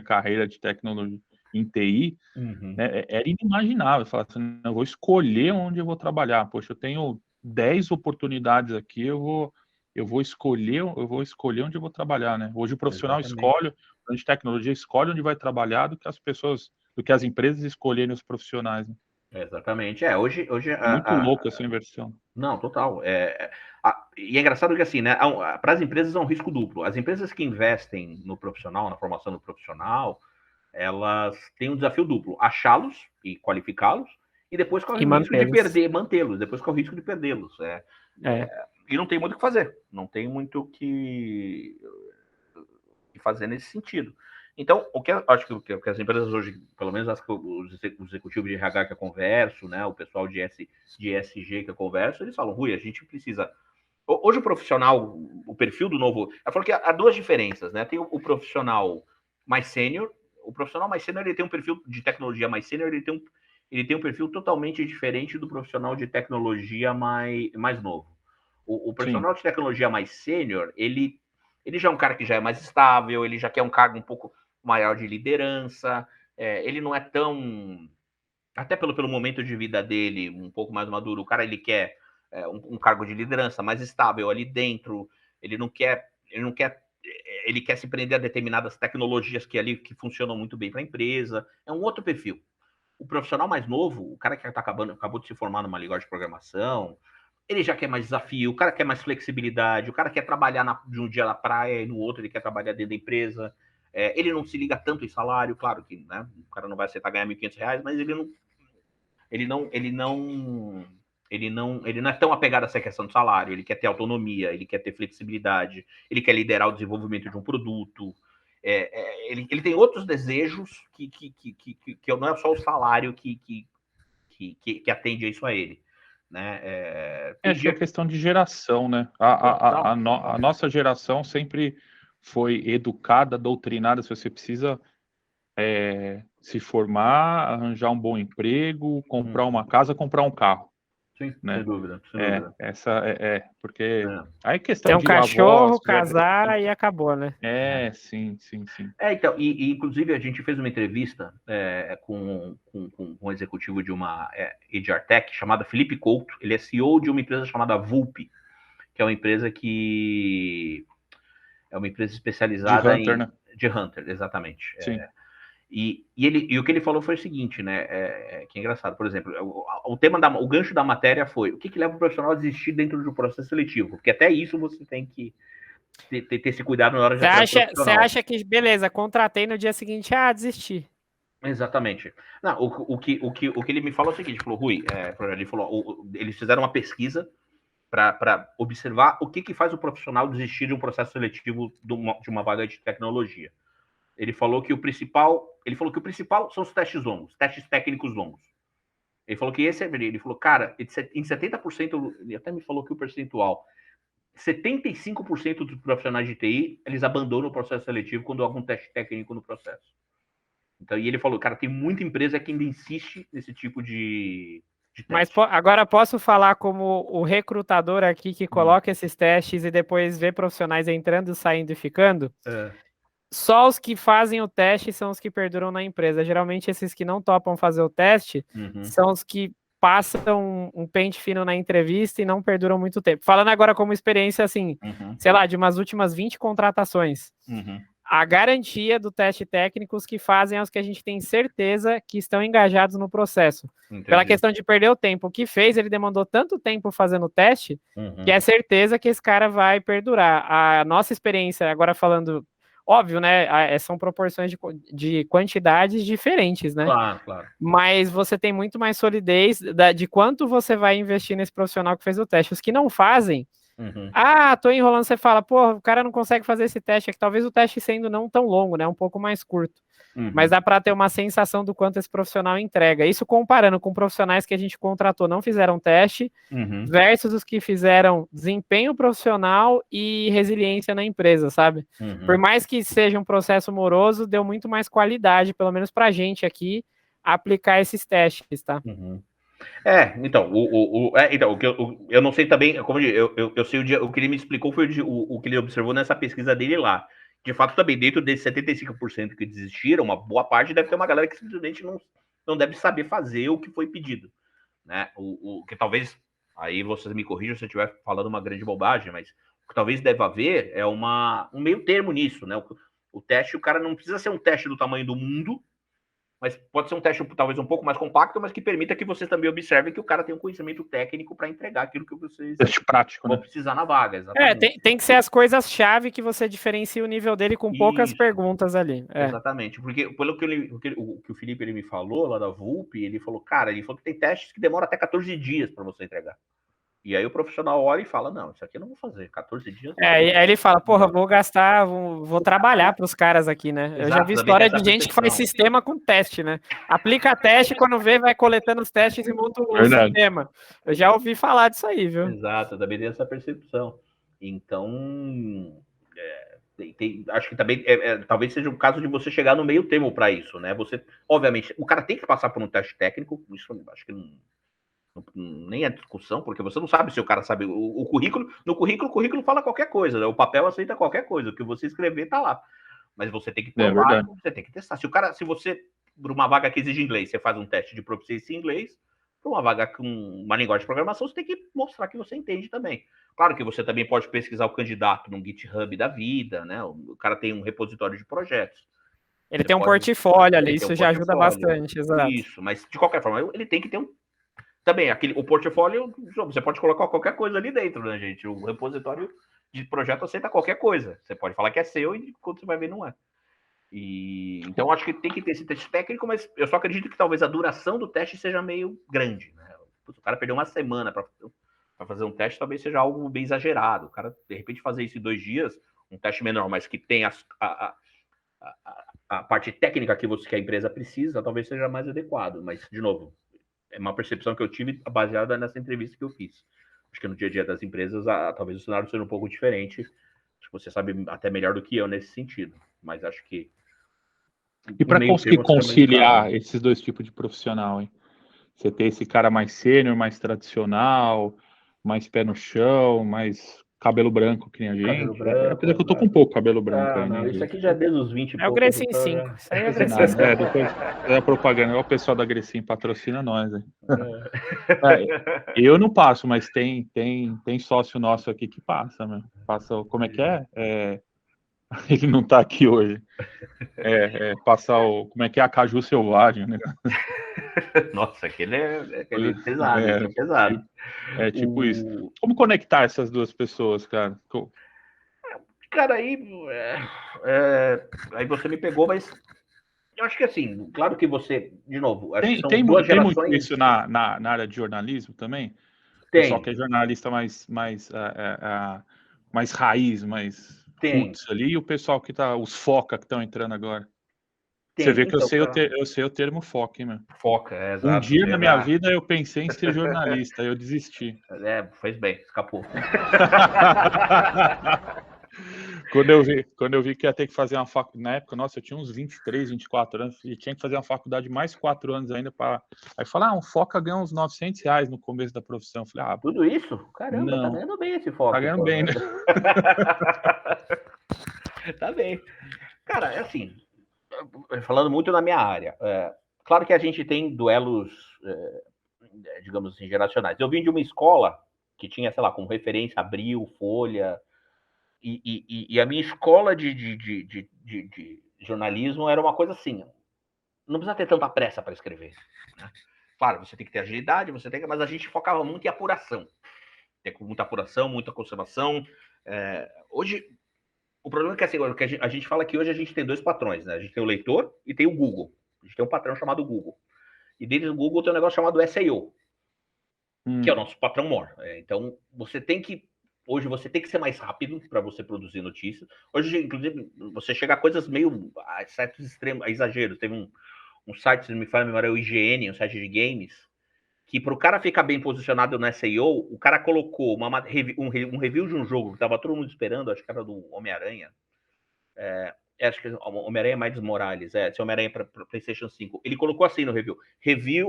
carreira de tecnologia em TI, né, era inimaginável. Eu falava assim, eu vou escolher onde eu vou trabalhar. Poxa, eu tenho 10 oportunidades aqui, eu vou escolher onde eu vou trabalhar, né? Hoje o profissional escolhe, a de tecnologia escolhe onde vai trabalhar do que as empresas escolherem os profissionais, né? Exatamente. Hoje Muito louco essa inversão. Não, total. E é engraçado que assim, né? Para as empresas é um risco duplo. As empresas que investem no profissional, na formação do profissional, elas têm um desafio duplo: achá-los e qualificá-los, e depois corre o risco de mantê-los, depois corre o risco de perdê-los. E não tem muito o que fazer, não tem muito o que fazer nesse sentido. Então, acho que as empresas hoje, pelo menos os executivos de RH que eu converso, né, o pessoal de ESG que eu converso, eles falam, Rui, a gente precisa... Hoje o profissional, o perfil do novo... Eu falo que há duas diferenças, né? Tem o profissional mais sênior. O profissional mais sênior, ele tem um perfil de tecnologia mais sênior, ele tem um perfil totalmente diferente do profissional de tecnologia mais novo. O profissional de tecnologia mais sênior, ele já é um cara que já é mais estável, ele já quer um cargo um pouco maior de liderança, ele não é tão... Até pelo momento de vida dele, um pouco mais maduro, o cara ele quer um cargo de liderança mais estável ali dentro, ele quer se prender a determinadas tecnologias que funcionam muito bem para a empresa, é um outro perfil. O profissional mais novo, o cara que acabou de se formar numa linguagem de programação, ele já quer mais desafio, o cara quer mais flexibilidade, o cara quer trabalhar de um dia na praia e no outro ele quer trabalhar dentro da empresa. Ele não se liga tanto em salário, claro que, né, o cara não vai aceitar ganhar R$1.500, mas ele não é tão apegado a essa questão de salário, ele quer ter autonomia, ele quer ter flexibilidade, ele quer liderar o desenvolvimento de um produto. Ele tem outros desejos que não é só o salário que atende a isso a ele. Né? Acho que é questão de geração, né? A nossa geração sempre foi educada, doutrinada, se você precisa se formar, arranjar um bom emprego, comprar uma casa, comprar um carro. Sim, né? sem dúvida. Porque aí é questão tem um de cachorro, avós, casar e acabou, né? Sim. Então, e inclusive a gente fez uma entrevista com um executivo de uma HR Tech chamada Felipe Couto. Ele é CEO de uma empresa chamada Vulp, que é uma empresa especializada de Hunter, né? De Hunter, exatamente. Sim. E o que ele falou foi o seguinte, né? Que é engraçado, por exemplo, o gancho da matéria foi o que leva o profissional a desistir dentro do processo seletivo, porque até isso você tem que ter esse cuidado na hora de achar o profissional. Você acha que, beleza, contratei no dia seguinte, desisti. Exatamente. Não, o que ele me falou é o seguinte, falou, Rui, ele falou, eles fizeram uma pesquisa para observar o que faz o profissional desistir de um processo seletivo de uma vaga de tecnologia. Ele falou que o principal são os testes longos, testes técnicos longos. Ele falou que ele falou, cara, em 70%, ele até me falou que o percentual, 75% dos profissionais de TI, eles abandonam o processo seletivo quando há algum teste técnico no processo. Então, e ele falou, cara, tem muita empresa que ainda insiste nesse tipo de de Mas teste. agora posso falar como o recrutador aqui que coloca esses testes e depois vê profissionais entrando, saindo e ficando? Só os que fazem o teste são os que perduram na empresa. Geralmente, esses que não topam fazer o teste são os que passam um pente fino na entrevista e não perduram muito tempo. Falando agora como experiência, assim, sei lá, de umas últimas 20 contratações. A garantia do teste técnico, os que fazem é os que a gente tem certeza que estão engajados no processo. Entendi. Pela questão de perder o tempo. O que fez, ele demandou tanto tempo fazendo o teste, que é certeza que esse cara vai perdurar. A nossa experiência, agora falando... Óbvio, né? São proporções de quantidades diferentes, né? Claro. Mas você tem muito mais solidez de quanto você vai investir nesse profissional que fez o teste. Os que não fazem, tô enrolando, você fala, pô, o cara não consegue fazer esse teste, é que talvez o teste sendo não tão longo, né? Um pouco mais curto. Mas dá para ter uma sensação do quanto esse profissional entrega. Isso comparando com profissionais que a gente contratou, não fizeram teste, versus os que fizeram desempenho profissional e resiliência na empresa, sabe? Por mais que seja um processo moroso, deu muito mais qualidade, pelo menos pra gente aqui, aplicar esses testes, tá? Então, o que eu não sei também, como eu sei o que ele me explicou foi o que ele observou nessa pesquisa dele lá. De fato, também, dentro desses 75% que desistiram, uma boa parte deve ter uma galera que simplesmente não deve saber fazer o que foi pedido, né? O que talvez, aí vocês me corrijam se eu estiver falando uma grande bobagem, mas o que talvez deva haver é um meio termo nisso, né? O teste, o cara não precisa ser um teste do tamanho do mundo, mas pode ser um teste talvez um pouco mais compacto, mas que permita que vocês também observem que o cara tem um conhecimento técnico para entregar aquilo que vocês Teste prático, vão né? precisar na vaga. Exatamente. Tem que ser as coisas-chave que você diferencia o nível dele com poucas perguntas ali. Exatamente, porque pelo que o Felipe ele me falou lá da VUP, ele falou que tem testes que demoram até 14 dias para você entregar. E aí o profissional olha e fala, não, isso aqui eu não vou fazer, 14 dias... E aí ele fala, porra, vou trabalhar para os caras aqui, né? Exato, eu já vi história de gente que faz sistema com teste, né? Aplica teste, quando vê, vai coletando os testes e monta o sistema. Eu já ouvi falar disso aí, viu? Exato, também tem essa percepção. Então, acho que também talvez seja o caso de você chegar no meio termo para isso, né? Você, obviamente, o cara tem que passar por um teste técnico, isso acho que nem é discussão, porque você não sabe se o cara sabe o currículo. No currículo, o currículo fala qualquer coisa, né? O papel aceita qualquer coisa, o que você escrever tá lá. Mas você tem que provar, você tem que testar. Se você, por uma vaga que exige inglês, você faz um teste de proficiência em inglês, para uma vaga com uma linguagem de programação, você tem que mostrar que você entende também. Claro que você também pode pesquisar o candidato no GitHub da vida, né? O cara tem um repositório de projetos. Ele tem um portfólio ali, isso já ajuda bastante, exato. Isso, mas de qualquer forma, ele tem que ter também, o portfólio, você pode colocar qualquer coisa ali dentro, né, gente? O repositório de projeto aceita qualquer coisa. Você pode falar que é seu e quando você vai ver, não é. Então, acho que tem que ter esse teste técnico, mas eu só acredito que talvez a duração do teste seja meio grande, né? O cara perdeu uma semana para fazer um teste, talvez seja algo bem exagerado. O cara, de repente, fazer isso em 2 dias, um teste menor, mas que tem a parte técnica que a empresa precisa, talvez seja mais adequado. Mas, de novo, é uma percepção que eu tive baseada nessa entrevista que eu fiz. Acho que no dia a dia das empresas, talvez o cenário seja um pouco diferente. Acho que você sabe até melhor do que eu nesse sentido. Mas acho que... E para conseguir conciliar esses dois tipos de profissional, hein? Você ter esse cara mais sênior, mais tradicional, mais pé no chão, mais cabelo branco que nem a gente. Apesar que eu tô com um pouco cabelo branco aí, né? Isso aqui já é desde os 20 e pouco. É o Grecin 5. Isso aí é o Grecin 5. Depois é a propaganda. É o pessoal da Grecin patrocina nós, hein? Eu não passo, mas tem sócio nosso aqui que passa, meu. Passa, como é que é? Ele não tá aqui hoje. Passar como é que é a Caju Selvagem, né? Nossa, aquele é pesado, pesado. É tipo isso. Como conectar essas duas pessoas, cara? Cara, aí você me pegou, mas eu acho que assim, claro que você, de novo, acho que são duas gerações... Tem muito isso na área de jornalismo também? Tem. Pessoal que é jornalista mais raiz, mais roots ali, e o pessoal que tá, os foca que estão entrando agora. Você vê que eu sei o termo foca, hein, meu? Foca, exato. Um dia na minha vida eu pensei em ser jornalista, eu desisti. Fez bem, escapou. Quando eu vi que ia ter que fazer uma faculdade, na época, nossa, eu tinha uns 23, 24 anos, e tinha que fazer uma faculdade mais 4 anos ainda para. Aí falar, um Foca ganha uns R$ 900 no começo da profissão. Eu falei, Tudo isso? Caramba, tá não, ganhando bem esse Foca. tá ganhando então, bem, né? Tá bem. Cara, é assim, falando muito na minha área, claro que a gente tem duelos, digamos assim, geracionais. Eu vim de uma escola que tinha, sei lá, como referência Abril, Folha, e a minha escola de jornalismo era uma coisa assim, não precisa ter tanta pressa para escrever, né? Claro, você tem que ter agilidade, mas a gente focava muito em apuração. Tem muita apuração, muita conservação. Hoje, o problema é que, assim, a gente fala que hoje a gente tem 2 patrões, né? A gente tem o leitor e tem o Google. A gente tem um patrão chamado Google. E dentro do Google tem um negócio chamado SEO, que é o nosso patrão maior. Então, hoje você tem que ser mais rápido para você produzir notícias. Hoje, inclusive, você chega a coisas meio a certos extremos, a exageros. Teve um site, se não me falha a memória, o IGN, um site de games, que para o cara ficar bem posicionado no SEO, o cara colocou um review de um jogo que estava todo mundo esperando, acho que era do Homem-Aranha. Acho que Homem-Aranha Miles Morales, esse Homem-Aranha para PlayStation 5. Ele colocou assim no review.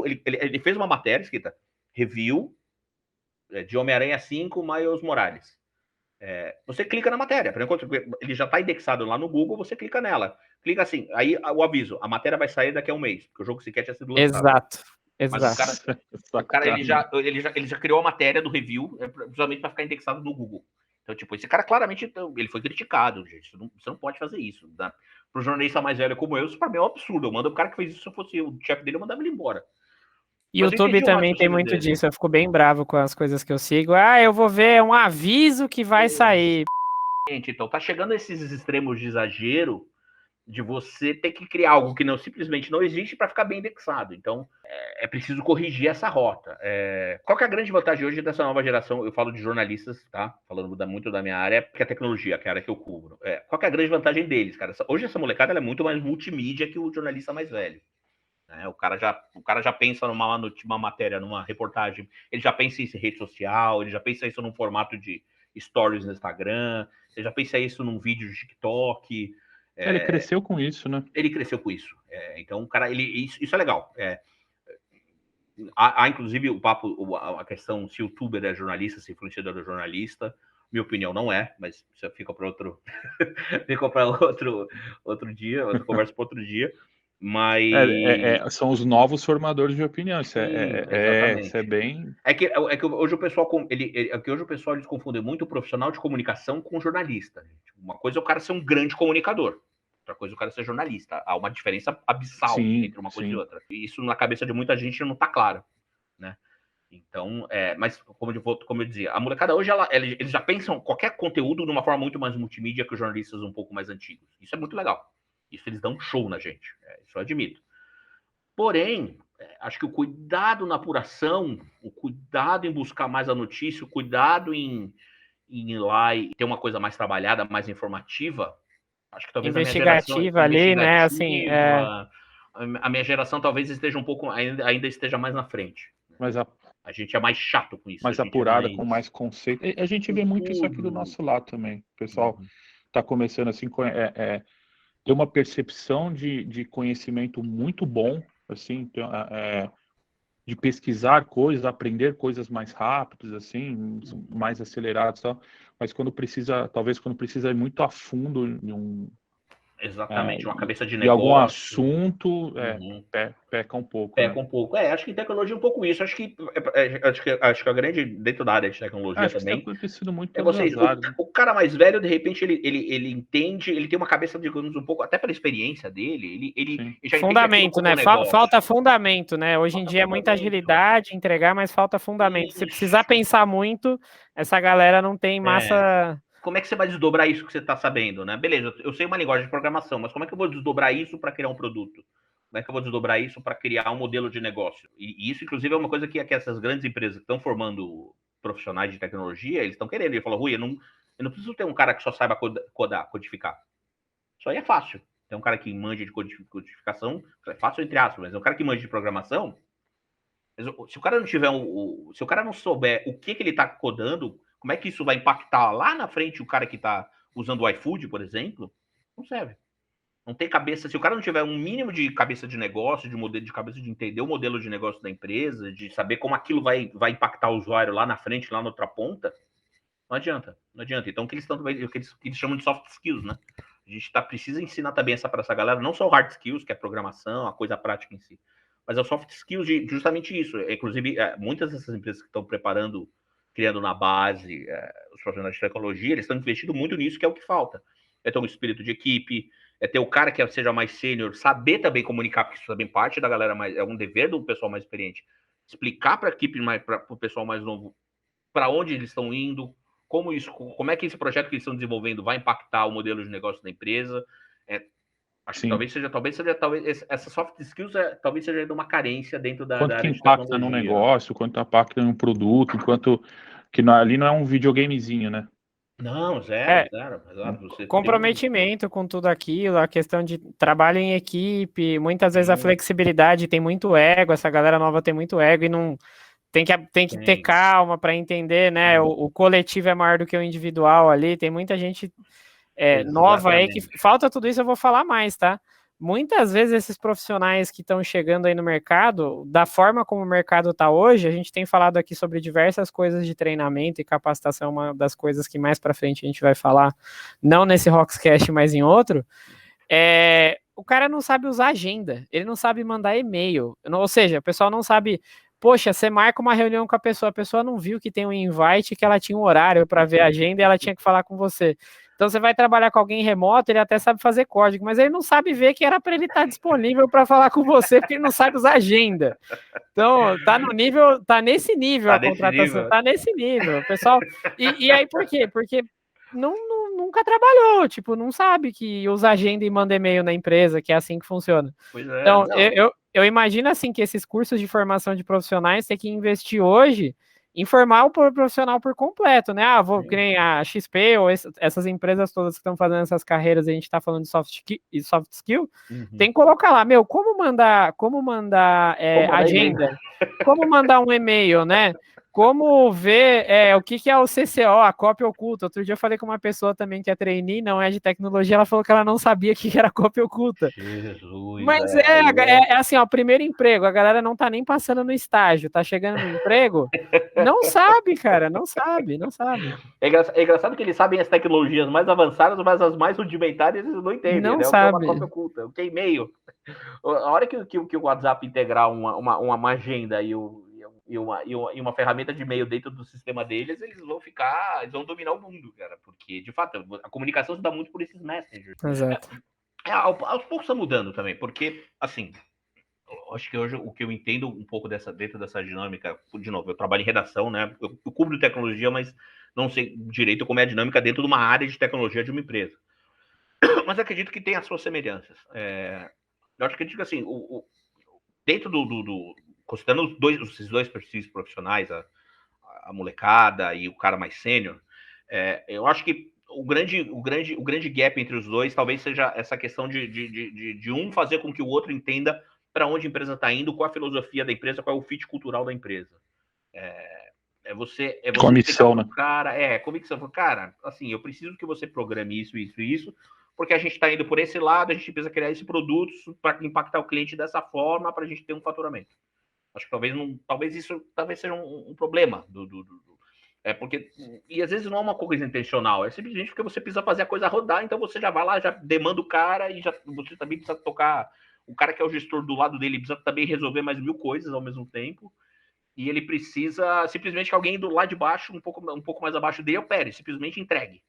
Ele fez uma matéria escrita review de Homem-Aranha 5 Miles Morales. Você clica na matéria, ele já está indexado lá no Google, você clica nela. Clica assim, aí o aviso, a matéria vai sair daqui a um mês, porque o jogo sequer tinha sido lançado. Exato. Mas o cara ele já criou a matéria do review, justamente para ficar indexado no Google. Então, tipo, esse cara claramente ele foi criticado, gente. Você não pode fazer isso. Né? Para o jornalista mais velho como eu, isso para mim é um absurdo. Eu mando o cara que fez isso, se eu fosse o chefe dele, eu mandava ele embora. YouTube também tem muito disso, eu fico bem bravo com as coisas que eu sigo. Eu vou ver um aviso que vai sair. Então, tá chegando esses extremos de exagero de você ter que criar algo que simplesmente não existe para ficar bem indexado. Então, é preciso corrigir essa rota. Qual que é a grande vantagem hoje dessa nova geração? Eu falo de jornalistas, tá? Falando muito da minha área, que é a tecnologia, que é a área que eu cubro. Qual que é a grande vantagem deles, cara? Hoje essa molecada ela é muito mais multimídia que o jornalista mais velho. O cara já pensa numa matéria, numa reportagem, ele já pensa isso em rede social, ele já pensa isso num formato de stories no Instagram, ele já pensa isso num vídeo de TikTok. Ele cresceu com isso, né? Ele cresceu com isso. Então, o cara, isso é legal. Há inclusive o papo, a questão se youtuber é jornalista, se influenciador é jornalista. Minha opinião não é, mas isso fica para outro dia, outra conversa para outro dia. Mas são os novos formadores de opinião. Isso exatamente. É bem. É que hoje o pessoal eles confundem muito o profissional de comunicação com o jornalista. Uma coisa é o cara ser um grande comunicador, outra coisa é o cara ser jornalista. Há uma diferença abissal entre uma coisa e outra. E isso na cabeça de muita gente não está claro, né? Então, mas como eu dizia, a molecada hoje eles já pensam qualquer conteúdo de uma forma muito mais multimídia que os jornalistas um pouco mais antigos. Isso é muito legal. Isso eles dão um show na gente. Isso eu admito. Porém, acho que o cuidado na apuração, o cuidado em buscar mais a notícia, o cuidado em ir lá e ter uma coisa mais trabalhada, mais informativa, acho que talvez investigativa ali, né? Assim, a minha geração talvez esteja um pouco, ainda esteja mais na frente. Mas a gente é mais chato com isso. Mais apurada, com mais conceito. A gente vê muito isso aqui do nosso lado também. O pessoal está começando assim, ter uma percepção de conhecimento muito bom, assim, de pesquisar coisas, aprender coisas mais rápidas, assim, mais aceleradas, tal. Mas talvez quando precisa ir muito a fundo em exatamente, uma cabeça de negócio. De algum assunto, peca um pouco. Peca um pouco. Acho que tecnologia é um pouco isso. Acho que a grande, dentro da área de tecnologia também. Acho que tem acontecido muito o cara mais velho, de repente, ele entende, ele tem uma cabeça, digamos, um pouco, até pela experiência dele, ele já fundamento, né? Falta fundamento, né? Hoje em dia é muita agilidade, entregar, mas falta fundamento. Se precisar pensar muito, essa galera não tem massa. Como é que você vai desdobrar isso que você está sabendo, né? Beleza, eu sei uma linguagem de programação, mas como é que eu vou desdobrar isso para criar um produto? Como é que eu vou desdobrar isso para criar um modelo de negócio? E isso, inclusive, é uma coisa que essas grandes empresas que estão formando profissionais de tecnologia, eles estão querendo. Ele falou, Rui, eu não preciso ter um cara que só saiba codificar. Isso aí é fácil. Tem um cara que manja de codificação, é fácil entre aspas, mas é um cara que manja de programação. Se o cara não tiver se o cara não souber o que ele está codando, como é que isso vai impactar lá na frente o cara que está usando o iFood, por exemplo, não serve. Não tem cabeça. Se o cara não tiver um mínimo de cabeça de negócio, de modelo de cabeça de entender o modelo de negócio da empresa, de saber como aquilo vai impactar o usuário lá na frente, lá na outra ponta, não adianta. Então, o que eles chamam de soft skills, né? A gente precisa ensinar também para essa galera, não só o hard skills, que é programação, a coisa prática em si, mas é o soft skills de justamente isso. Inclusive, muitas dessas empresas que estão preparando, criando na base os profissionais de tecnologia, eles estão investindo muito nisso, que é o que falta. É ter um espírito de equipe, é ter o cara que seja mais sênior, saber também comunicar, porque isso também parte da galera mais, é um dever do pessoal mais experiente, explicar para a equipe, para o pessoal mais novo, para onde eles estão indo, como é que esse projeto que eles estão desenvolvendo vai impactar o modelo de negócio da empresa. Acho que talvez essa soft skills talvez seja ainda uma carência dentro da Quanto que área de impacta no negócio, quanto impacta em um produto, enquanto que ali não é um videogamezinho, né? Não, zero. Você comprometimento com tudo aquilo, a questão de trabalho em equipe, muitas vezes a flexibilidade, tem muito ego, essa galera nova tem muito ego e não tem que ter calma para entender, né? O coletivo é maior do que o individual ali, tem muita gente nova aí que falta tudo isso, eu vou falar mais, tá? Muitas vezes esses profissionais que estão chegando aí no mercado, da forma como o mercado está hoje, a gente tem falado aqui sobre diversas coisas de treinamento e capacitação, uma das coisas que mais para frente a gente vai falar, não nesse Roxcast, mas em outro, o cara não sabe usar agenda, ele não sabe mandar e-mail, ou seja, o pessoal não sabe, poxa, você marca uma reunião com a pessoa não viu que tem um invite, que ela tinha um horário para ver a agenda e ela tinha que falar com você. Então você vai trabalhar com alguém remoto, ele até sabe fazer código, mas ele não sabe ver que era para ele estar disponível para falar com você, porque ele não sabe usar agenda. Então, tá nesse nível a contratação, tá nesse nível, pessoal. E aí por quê? Porque nunca trabalhou, tipo, não sabe que usa agenda e manda e-mail na empresa, que é assim que funciona. Então, eu imagino assim que esses cursos de formação de profissionais tem que investir hoje em formar o profissional por completo, né? Vou criar a XP ou essas empresas todas que estão fazendo essas carreiras, a gente está falando de soft skill, tem que colocar lá, como mandar agenda, como mandar um e-mail, né? Como ver o que é o CCO, a cópia oculta. Outro dia eu falei com uma pessoa também que é trainee, não é de tecnologia, ela falou que ela não sabia o que era cópia oculta. Jesus, mas é assim, ó, primeiro emprego, a galera não tá nem passando no estágio, tá chegando no emprego, não sabe, cara, não sabe. É engraçado que eles sabem as tecnologias mais avançadas, mas as mais rudimentares eles não entendem, não né? sabe. O que é uma cópia oculta, o que é e-mail. A hora que o WhatsApp integrar uma agenda e uma ferramenta de e-mail dentro do sistema deles, eles vão dominar o mundo, cara, porque, de fato, a comunicação se dá muito por esses messengers. Exato. Aos poucos está mudando também, porque, assim, eu acho que hoje o que eu entendo um pouco dentro dessa dinâmica, de novo, eu trabalho em redação, né, eu cubro tecnologia, mas não sei direito como é a dinâmica dentro de uma área de tecnologia de uma empresa. Mas acredito que tem as suas semelhanças. Eu acho que assim, dentro considerando esses dois perfis profissionais, a molecada e o cara mais sênior, eu acho que o grande gap entre os dois talvez seja essa questão de um fazer com que o outro entenda para onde a empresa está indo, qual a filosofia da empresa, qual é o fit cultural da empresa. Você comissão, né? Cara, comissão. Cara, assim, eu preciso que você programe isso, porque a gente está indo por esse lado, a gente precisa criar esse produto para impactar o cliente dessa forma, para a gente ter um faturamento. Acho que talvez isso seja um problema porque, e às vezes não é uma coisa intencional, é simplesmente porque você precisa fazer a coisa rodar, então você já vai lá, já demanda o cara e você também precisa tocar, o cara que é o gestor do lado dele precisa também resolver mais 1000 coisas ao mesmo tempo, e ele precisa simplesmente que alguém do lado de baixo, um pouco mais abaixo dele, opere, simplesmente entregue.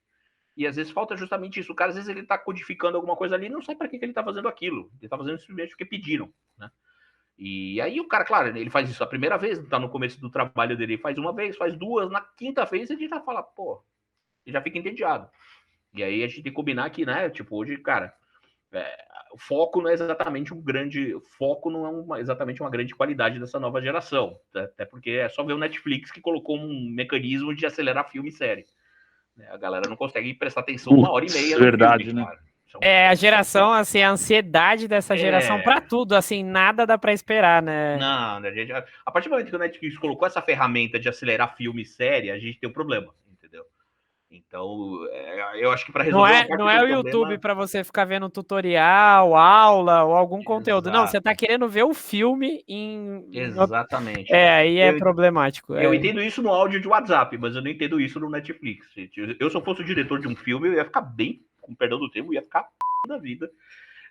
E às vezes falta justamente isso, o cara às vezes ele tá codificando alguma coisa ali, não sabe para que ele tá fazendo aquilo, ele tá fazendo simplesmente porque pediram, né? E aí o cara, claro, ele faz isso a primeira vez, tá no começo do trabalho dele, ele faz uma vez, faz duas, na quinta vez ele já fala, pô, ele já fica entediado. E aí a gente tem que combinar que, né, tipo, hoje, cara, o foco não é exatamente exatamente uma grande qualidade dessa nova geração, até porque é só ver o Netflix que colocou um mecanismo de acelerar filme e série. A galera não consegue prestar atenção 1h30 no verdade, filme, né? cara. A geração, assim, a ansiedade dessa geração para tudo, assim, nada dá para esperar, né? Não, a partir do momento que o Netflix colocou essa ferramenta de acelerar filme e série, a gente tem um problema, entendeu? Então, eu acho que para Não resolver é, uma parte não é do o problema... YouTube para você ficar vendo tutorial, aula ou algum conteúdo. Não, você tá Exato. querendo ver o filme Exatamente. aí é problemático. Eu entendo isso no áudio de WhatsApp, mas eu não entendo isso no Netflix, gente. Eu, se eu fosse o diretor de um filme, eu ia ficar bem, com perdão do termo, ia ficar da vida.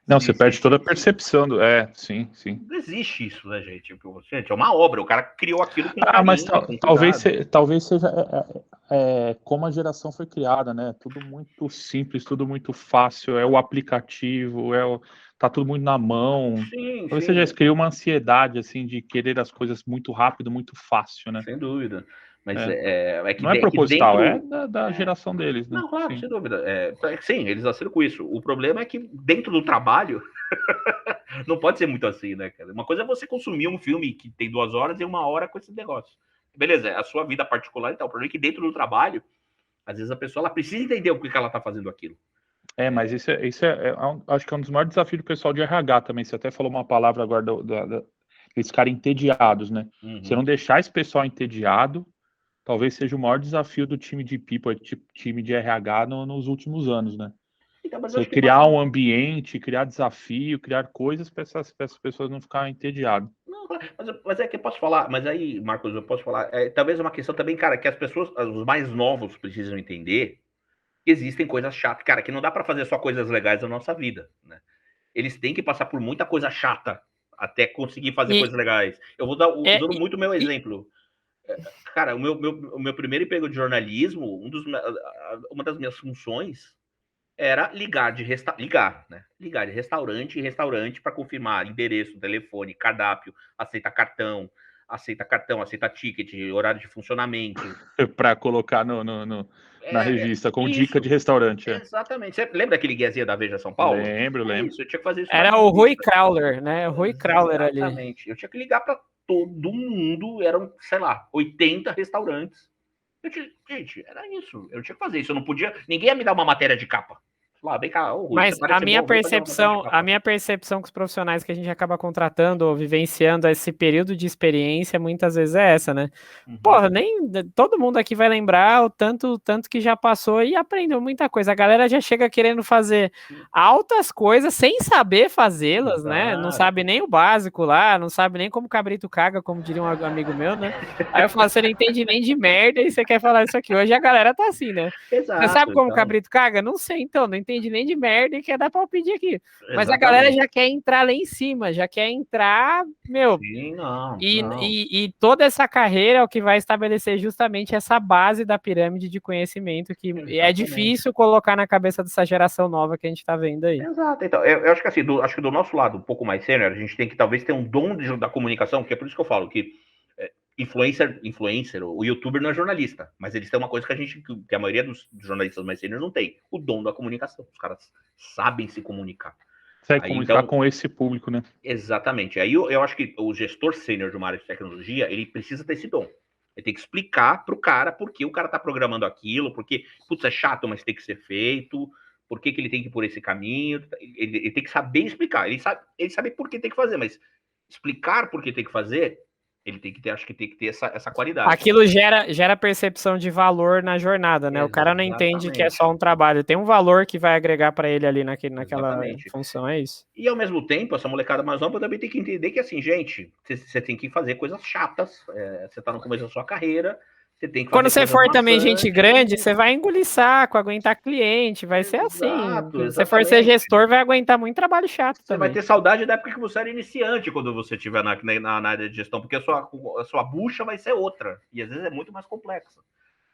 Não, você perde toda a percepção do... sim. Não existe isso, né, gente? Gente, é uma obra, o cara criou aquilo com carinho, Mas com talvez seja como a geração foi criada, né? Tudo muito simples, tudo muito fácil, é o aplicativo, tá tudo muito na mão. Sim, Talvez sim. você já criou uma ansiedade, assim, de querer as coisas muito rápido, muito fácil, né? Sem dúvida. Mas que não é proposital, dentro... é da geração deles, né? Não, claro, Sim. sem dúvida. Sim, eles nasceram com isso. O problema é que dentro do trabalho não pode ser muito assim, né, cara? Uma coisa é você consumir um filme que tem 2 horas e 1 hora com esse negócio. Beleza, é a sua vida particular e tal. O problema é que dentro do trabalho, às vezes a pessoa ela precisa entender o que ela tá fazendo aquilo. Mas isso acho que é um dos maiores desafios do pessoal de RH também. Você até falou uma palavra agora eles ficarem entediados, né? Uhum. Você não deixar esse pessoal entediado, talvez seja o maior desafio do time de people, time de RH nos últimos anos, né? Então, mas Você criar um ambiente, criar desafio, criar coisas para essas pessoas não ficarem entediadas. Não, mas é que eu posso falar, mas aí, Marcos, eu posso falar, talvez uma questão também, cara, que as pessoas, os mais novos precisam entender que existem coisas chatas, cara, que não dá para fazer só coisas legais na nossa vida, né? Eles têm que passar por muita coisa chata até conseguir fazer coisas legais. Eu vou dar usando muito o meu exemplo. Cara, o meu primeiro emprego de jornalismo, uma das minhas funções era ligar de restaurante em restaurante para confirmar endereço, telefone, cardápio, aceita cartão, aceita ticket, horário de funcionamento. Para colocar na revista, com dica de restaurante. Exatamente. Você lembra aquele guiazinho da Veja São Paulo? Lembro. Isso, eu tinha que fazer isso. Era o Rui Crowler, né? O Rui Crowler ali. Exatamente. Eu tinha que ligar para todo mundo, eram, sei lá, 80 restaurantes. Gente, era isso. Eu tinha que fazer isso. Eu não podia. Ninguém ia me dar uma matéria de capa. Lá, vem cá, Rui, mas a minha percepção com os profissionais que a gente acaba contratando ou vivenciando esse período de experiência muitas vezes é essa, né? Porra, nem todo mundo aqui vai lembrar o tanto que já passou e aprendeu muita coisa. A galera já chega querendo fazer altas coisas sem saber fazê-las, né? Não sabe nem o básico lá, não sabe nem como cabrito caga, como diria um amigo meu, né? Aí eu falo, você não entende nem de merda e você quer falar isso aqui. Hoje a galera tá assim, né? Exato, você sabe como cabrito caga? Não sei, então, não entende nem de merda e quer dar palpite aqui. Mas a galera já quer entrar lá em cima, já quer entrar, meu. Sim, e toda essa carreira é o que vai estabelecer justamente essa base da pirâmide de conhecimento que é difícil colocar na cabeça dessa geração nova que a gente está vendo aí. Exato. Então, eu acho que assim, acho que do nosso lado, um pouco mais sênior, a gente tem que talvez ter um dom da comunicação, que é por isso que eu falo que influencer, o youtuber não é jornalista, mas eles têm uma coisa que a maioria dos jornalistas mais sêniores não tem, o dom da comunicação. Os caras sabem se comunicar. Consegue comunicar com esse público, né? Exatamente. Aí eu acho que o gestor sênior de uma área de tecnologia, ele precisa ter esse dom. Ele tem que explicar pro cara por que o cara tá programando aquilo, porque, putz, é chato, mas tem que ser feito, por que ele tem que ir por esse caminho. Ele tem que saber explicar. Ele sabe por que tem que fazer, mas explicar por que tem que fazer, ele tem que ter, acho que tem que ter essa qualidade. Aquilo gera percepção de valor na jornada, né? Exatamente. O cara não entende que é só um trabalho. Tem um valor que vai agregar para ele ali naquela função, é isso. E ao mesmo tempo, essa molecada mais nova também tem que entender que, assim, gente, você tem que fazer coisas chatas. Você tá no começo da sua carreira, você tem que fazer. Quando você for também gente grande, você vai engolir saco, aguentar cliente, vai ser assim. Se você for ser gestor, vai aguentar muito trabalho chato também. Você vai ter saudade da época que você era iniciante quando você estiver na área de gestão, porque a sua bucha vai ser outra. E às vezes é muito mais complexa.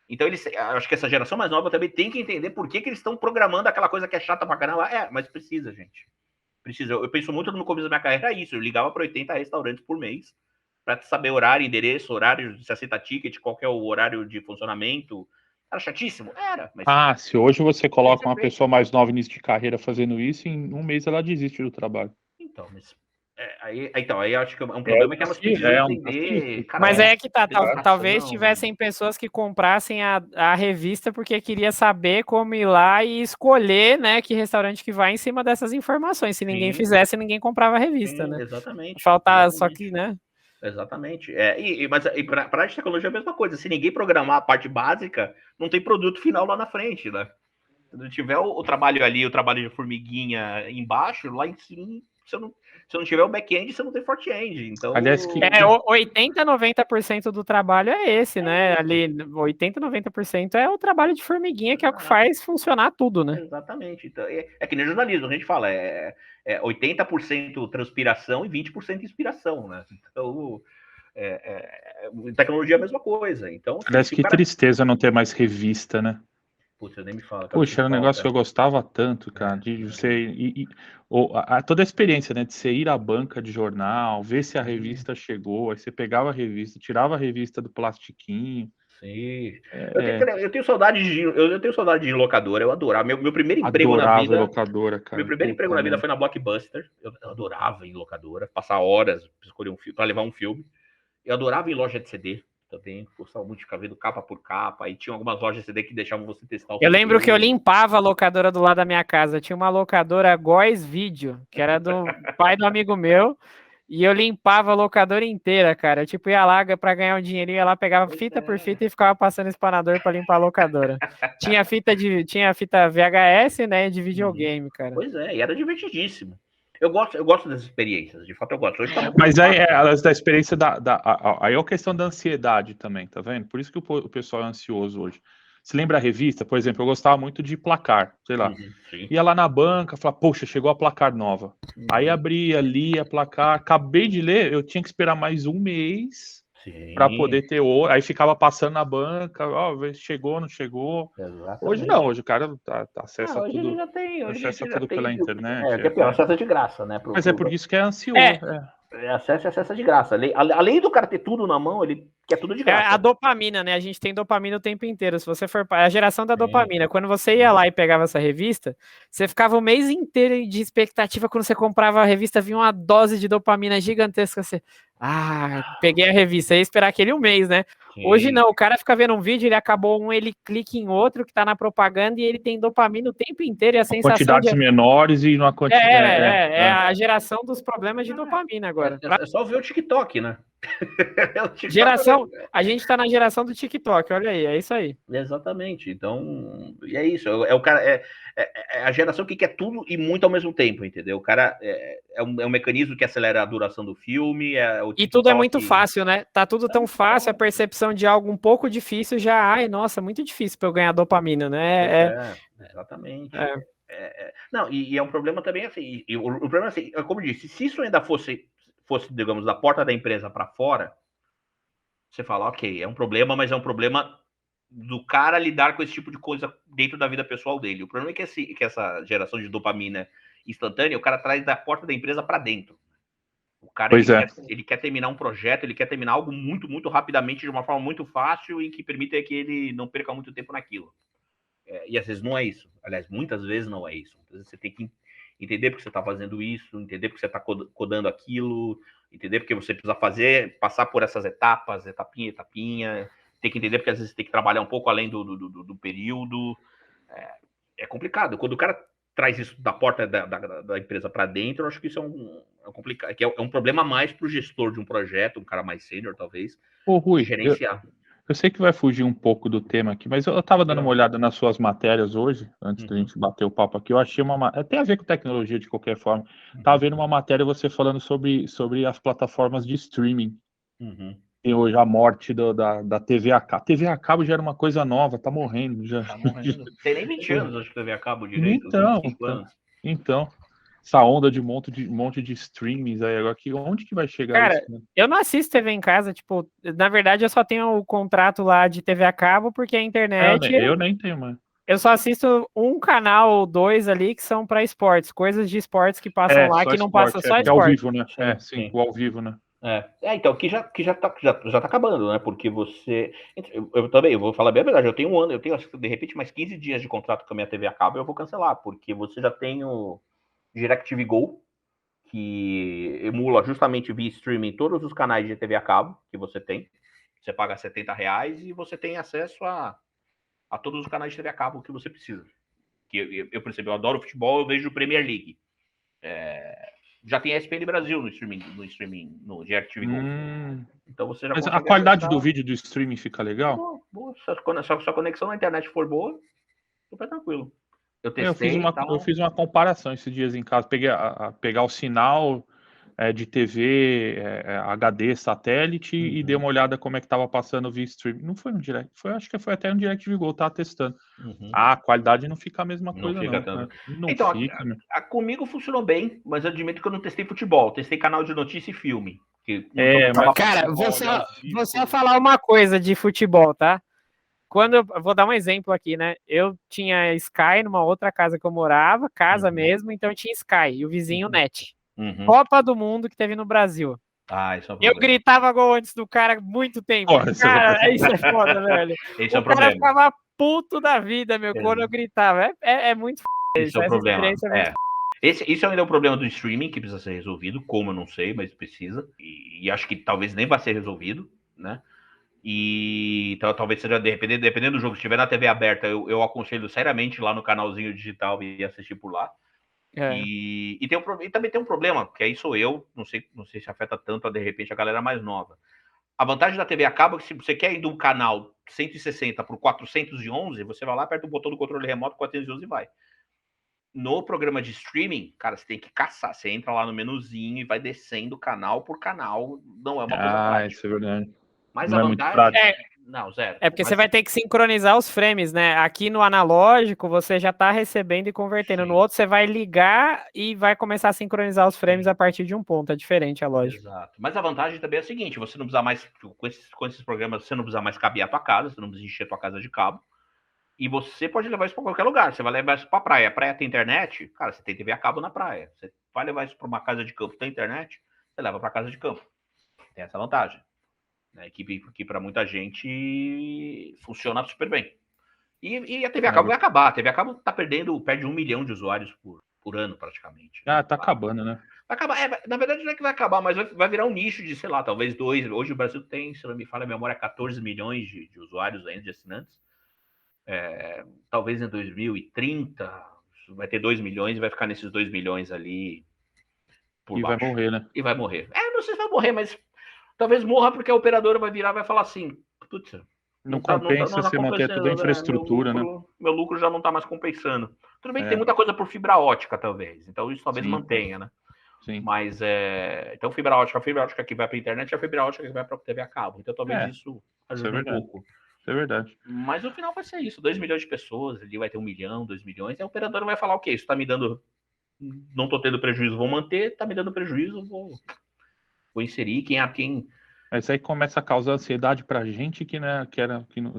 Então, acho que essa geração mais nova também tem que entender por que eles estão programando aquela coisa que é chata pra caramba. Mas precisa, gente. Precisa. Eu penso muito no começo da minha carreira, isso. Eu ligava para 80 restaurantes por mês, para saber horário, endereço, horário, se aceita ticket, qual que é o horário de funcionamento. Era chatíssimo? Era. Mas se hoje você coloca uma pessoa mais nova início de carreira fazendo isso, em um mês ela desiste do trabalho. Então, mas aí acho que é um problema que elas precisam entender. Mas é que tá, talvez tivessem pessoas que comprassem a revista porque queria saber como ir lá e escolher, né, que restaurante que vai em cima dessas informações. Se ninguém fizesse, ninguém comprava a revista, né? Exatamente. Faltar só que, né? Exatamente. Mas para a área de tecnologia é a mesma coisa. Se ninguém programar a parte básica, não tem produto final lá na frente, né? Se tiver o trabalho ali, o trabalho de formiguinha embaixo, lá em cima, se não tiver o back-end, você não tem front-end. Então, Aliás, 80, 90% do trabalho é esse, né? Ali, 80, 90% é o trabalho de formiguinha, que é o que faz funcionar tudo, né? Exatamente. Então, é que nem jornalismo, a gente fala, 80% transpiração e 20% inspiração, né? Então, tecnologia é a mesma coisa. Então, aliás, que tristeza não ter mais revista, né? Putz, eu nem me fala. Puxa, era um negócio que eu gostava tanto, cara, de você toda a experiência, né, de você ir à banca de jornal, ver se a revista chegou, aí você pegava a revista, tirava a revista do plastiquinho. Sim. Eu tenho saudade de locadora, eu adorava. Meu primeiro emprego na Adorava vida. locadora, cara. Meu primeiro emprego na vida foi na Blockbuster. Eu adorava ir em locadora, passar horas pra escolher um filme, para levar um filme. Eu adorava ir em loja de CD também, gostava muito de ficar vendo capa por capa. Aí tinha algumas lojas de CD que deixavam você testar o Eu lembro que eu limpava a locadora do lado da minha casa. Tinha uma locadora Góes Vídeo, que era do pai do amigo meu. E eu limpava a locadora inteira, cara. Tipo, ia lá pra ganhar um dinheirinho, ia lá, pegava fita por fita e ficava passando espanador pra limpar a locadora. Tinha fita VHS, né, de videogame, cara. Pois é, e era divertidíssimo. Eu gosto das experiências, de fato eu gosto. Hoje tá muito Mas aí fácil, da experiência aí é a questão da ansiedade também, tá vendo? Por isso que o pessoal é ansioso hoje. Se lembra a revista, por exemplo, eu gostava muito de Placar, sei lá. Ia lá na banca, falava, poxa, chegou a Placar nova. Aí abria, lia Placar, acabei de ler, eu tinha que esperar mais um mês para poder ter outro. Aí ficava passando na banca, chegou, não chegou. Exatamente. Hoje não, hoje o cara acessa hoje tudo. Ele já tem, acessa tudo pela internet. Acesso de graça, né? Mas é por isso que é ansioso. Acesso de graça. Além do cara ter tudo na mão, ele quer tudo de graça. É a dopamina, né? A gente tem dopamina o tempo inteiro. Se você for. A geração da dopamina. Quando você ia lá e pegava essa revista, você ficava o mês inteiro de expectativa. Quando você comprava a revista, vinha uma dose de dopamina gigantesca. Você. Peguei a revista. Ia esperar aquele um mês, né? Sim. Hoje não, o cara fica vendo um vídeo, ele acabou ele clica em outro que tá na propaganda e ele tem dopamina o tempo inteiro e a sensação quantidades menores e numa quantidade... É a geração dos problemas de dopamina agora. É só ver o TikTok, né? A gente tá na geração do TikTok, olha aí, é isso aí. Exatamente, então, é isso, o cara, a geração que quer tudo e muito ao mesmo tempo, entendeu? O cara é um mecanismo que acelera a duração do filme, e tudo é muito fácil, né? Tá tudo tão fácil, a percepção de algo um pouco difícil já, nossa, muito difícil pra eu ganhar dopamina, né? Exatamente. Não, e é um problema também assim, o problema é assim, como eu disse, se isso ainda fosse, digamos, da porta da empresa para fora, você fala, ok, é um problema, mas é um problema do cara lidar com esse tipo de coisa dentro da vida pessoal dele. O problema é que essa geração de dopamina instantânea, o cara traz da porta da empresa para dentro. O cara ele quer terminar um projeto, ele quer terminar algo muito, muito rapidamente, de uma forma muito fácil e que permita que ele não perca muito tempo naquilo. E às vezes não é isso. Aliás, muitas vezes não é isso. Às vezes você tem que entender porque você está fazendo isso, entender porque você está codando aquilo, entender porque você precisa passar por essas etapas, etapinha, tem que entender porque às vezes você tem que trabalhar um pouco além do período. É complicado. Quando o cara traz isso da porta da empresa para dentro, eu acho que isso complicado, que é um problema a mais para o gestor de um projeto, um cara mais sênior, talvez, Rui, gerenciar. Eu sei que vai fugir um pouco do tema aqui, mas eu estava dando uma olhada nas suas matérias hoje, antes da gente bater o papo aqui. Eu achei tem a ver com tecnologia de qualquer forma. Estava vendo uma matéria você falando sobre as plataformas de streaming. Tem hoje a morte da TV a cabo. TV a cabo já era uma coisa nova, tá morrendo. Tá morrendo. Tem nem 20 anos, acho que TV a cabo direito. Então, essa onda de monte de streamings aí agora, onde que vai chegar cara, isso? Né? Eu não assisto TV em casa, tipo, na verdade eu só tenho o contrato lá de TV a cabo, porque a internet... Eu nem tenho, mano. Eu só assisto um canal ou dois ali que são para esportes, coisas de esportes que passam lá que não passam só esporte. É ao vivo, né? Sim, o ao vivo, né? Então, que já tá acabando, né? Porque você... Eu também, eu vou falar bem a verdade, eu tenho, de repente, mais 15 dias de contrato com a minha TV a cabo e eu vou cancelar, porque você já tem o DirecTV Go, que emula justamente via streaming todos os canais de TV a cabo que você tem. Você paga R$70 e você tem acesso a todos os canais de TV a cabo que você precisa. Que eu, por exemplo, eu adoro futebol, eu vejo Premier League. Já tem ESPN Brasil no streaming, no DirecTV Go. Então você já Mas consegue a qualidade acessar. do vídeo do streaming fica legal? Boa. Se a sua conexão na internet for boa, super tranquilo. Eu testei. Eu fiz uma comparação esses dias em casa. Pegar o sinal de TV HD satélite e dei uma olhada como é que estava passando via streaming. Não foi no direct, acho que foi até no DirecTV Go, tava testando. A qualidade não fica a mesma coisa, não. Tanto. Não então, fica, comigo funcionou bem, mas eu admito que eu não testei futebol. Testei canal de notícia e filme. Cara, vou só falar uma coisa de futebol, tá? Vou dar um exemplo aqui, né? Eu tinha Sky numa outra casa que eu morava, mesmo, então tinha Sky, e o vizinho Net. Copa do Mundo que teve no Brasil. Isso é um eu gritava gol antes do cara muito tempo. Cara, isso é foda, velho. Esse é o cara problema. ficava puto da vida, quando eu gritava. É muito f***. Esse é o problema. Esse ainda é o problema do streaming, que precisa ser resolvido, como eu não sei, mas precisa. E acho que talvez nem vai ser resolvido, né? E então, talvez seja, dependendo do jogo, se estiver na TV aberta, eu aconselho seriamente lá no canalzinho digital e assistir por lá. E também tem um problema, que aí sou eu, não sei se afeta tanto de repente a galera mais nova. A vantagem da TV a cabo é que se você quer ir do canal 160 para o 411, você vai lá, aperta o botão do controle remoto, 411 e vai. No programa de streaming, cara, você tem que caçar. Você entra lá no menuzinho e vai descendo canal por canal. Não é uma coisa prática. Isso é verdade. Mas não a é vantagem... muito prático. Não, zero. Porque você vai ter que sincronizar os frames, né? Aqui no analógico, você já tá recebendo e convertendo. Sim. No outro, você vai ligar e vai começar a sincronizar os frames a partir de um ponto. É diferente a lógica. Exato. Mas a vantagem também é a seguinte, você não precisa mais, com esses programas, você não precisa mais cabear a tua casa, você não precisa encher a tua casa de cabo. E você pode levar isso para qualquer lugar. Você vai levar isso para a praia. A praia tem internet? Cara, você tem TV a cabo na praia. Você vai levar isso para uma casa de campo, tem internet? Você leva para casa de campo. Tem essa vantagem. Né? Que para muita gente funciona super bem. E a TV a cabo vai acabar. A TV a cabo perde 1 milhão de usuários por ano, praticamente. Tá acabando, né? Vai acabar. Na verdade, não é que vai acabar, mas vai virar um nicho de, sei lá, talvez 2. Hoje o Brasil tem, se não me falha a memória, 14 milhões de usuários ainda, de assinantes. Talvez em 2030 vai ter 2 milhões e vai ficar nesses 2 milhões ali por baixo. Vai morrer, né? E vai morrer. Não sei se vai morrer, mas talvez morra porque a operadora vai virar e vai falar assim, putz, não compensa você manter toda a infraestrutura, né? Meu lucro já não tá mais compensando. Tudo bem que tem muita coisa por fibra ótica, talvez. Então isso talvez mantenha, né? Sim. Mas então a fibra ótica que vai para a internet e a fibra ótica que vai para a TV a cabo. Então talvez isso ajude um pouco. Isso é verdade. Mas no final vai ser isso. 2 milhões de pessoas, ali vai ter 1 milhão, 2 milhões. E a operadora vai falar, ok, isso tá me dando... Não tô tendo prejuízo, vou manter. Tá me dando prejuízo, vou inserir. Quem... Isso aí começa a causar ansiedade pra gente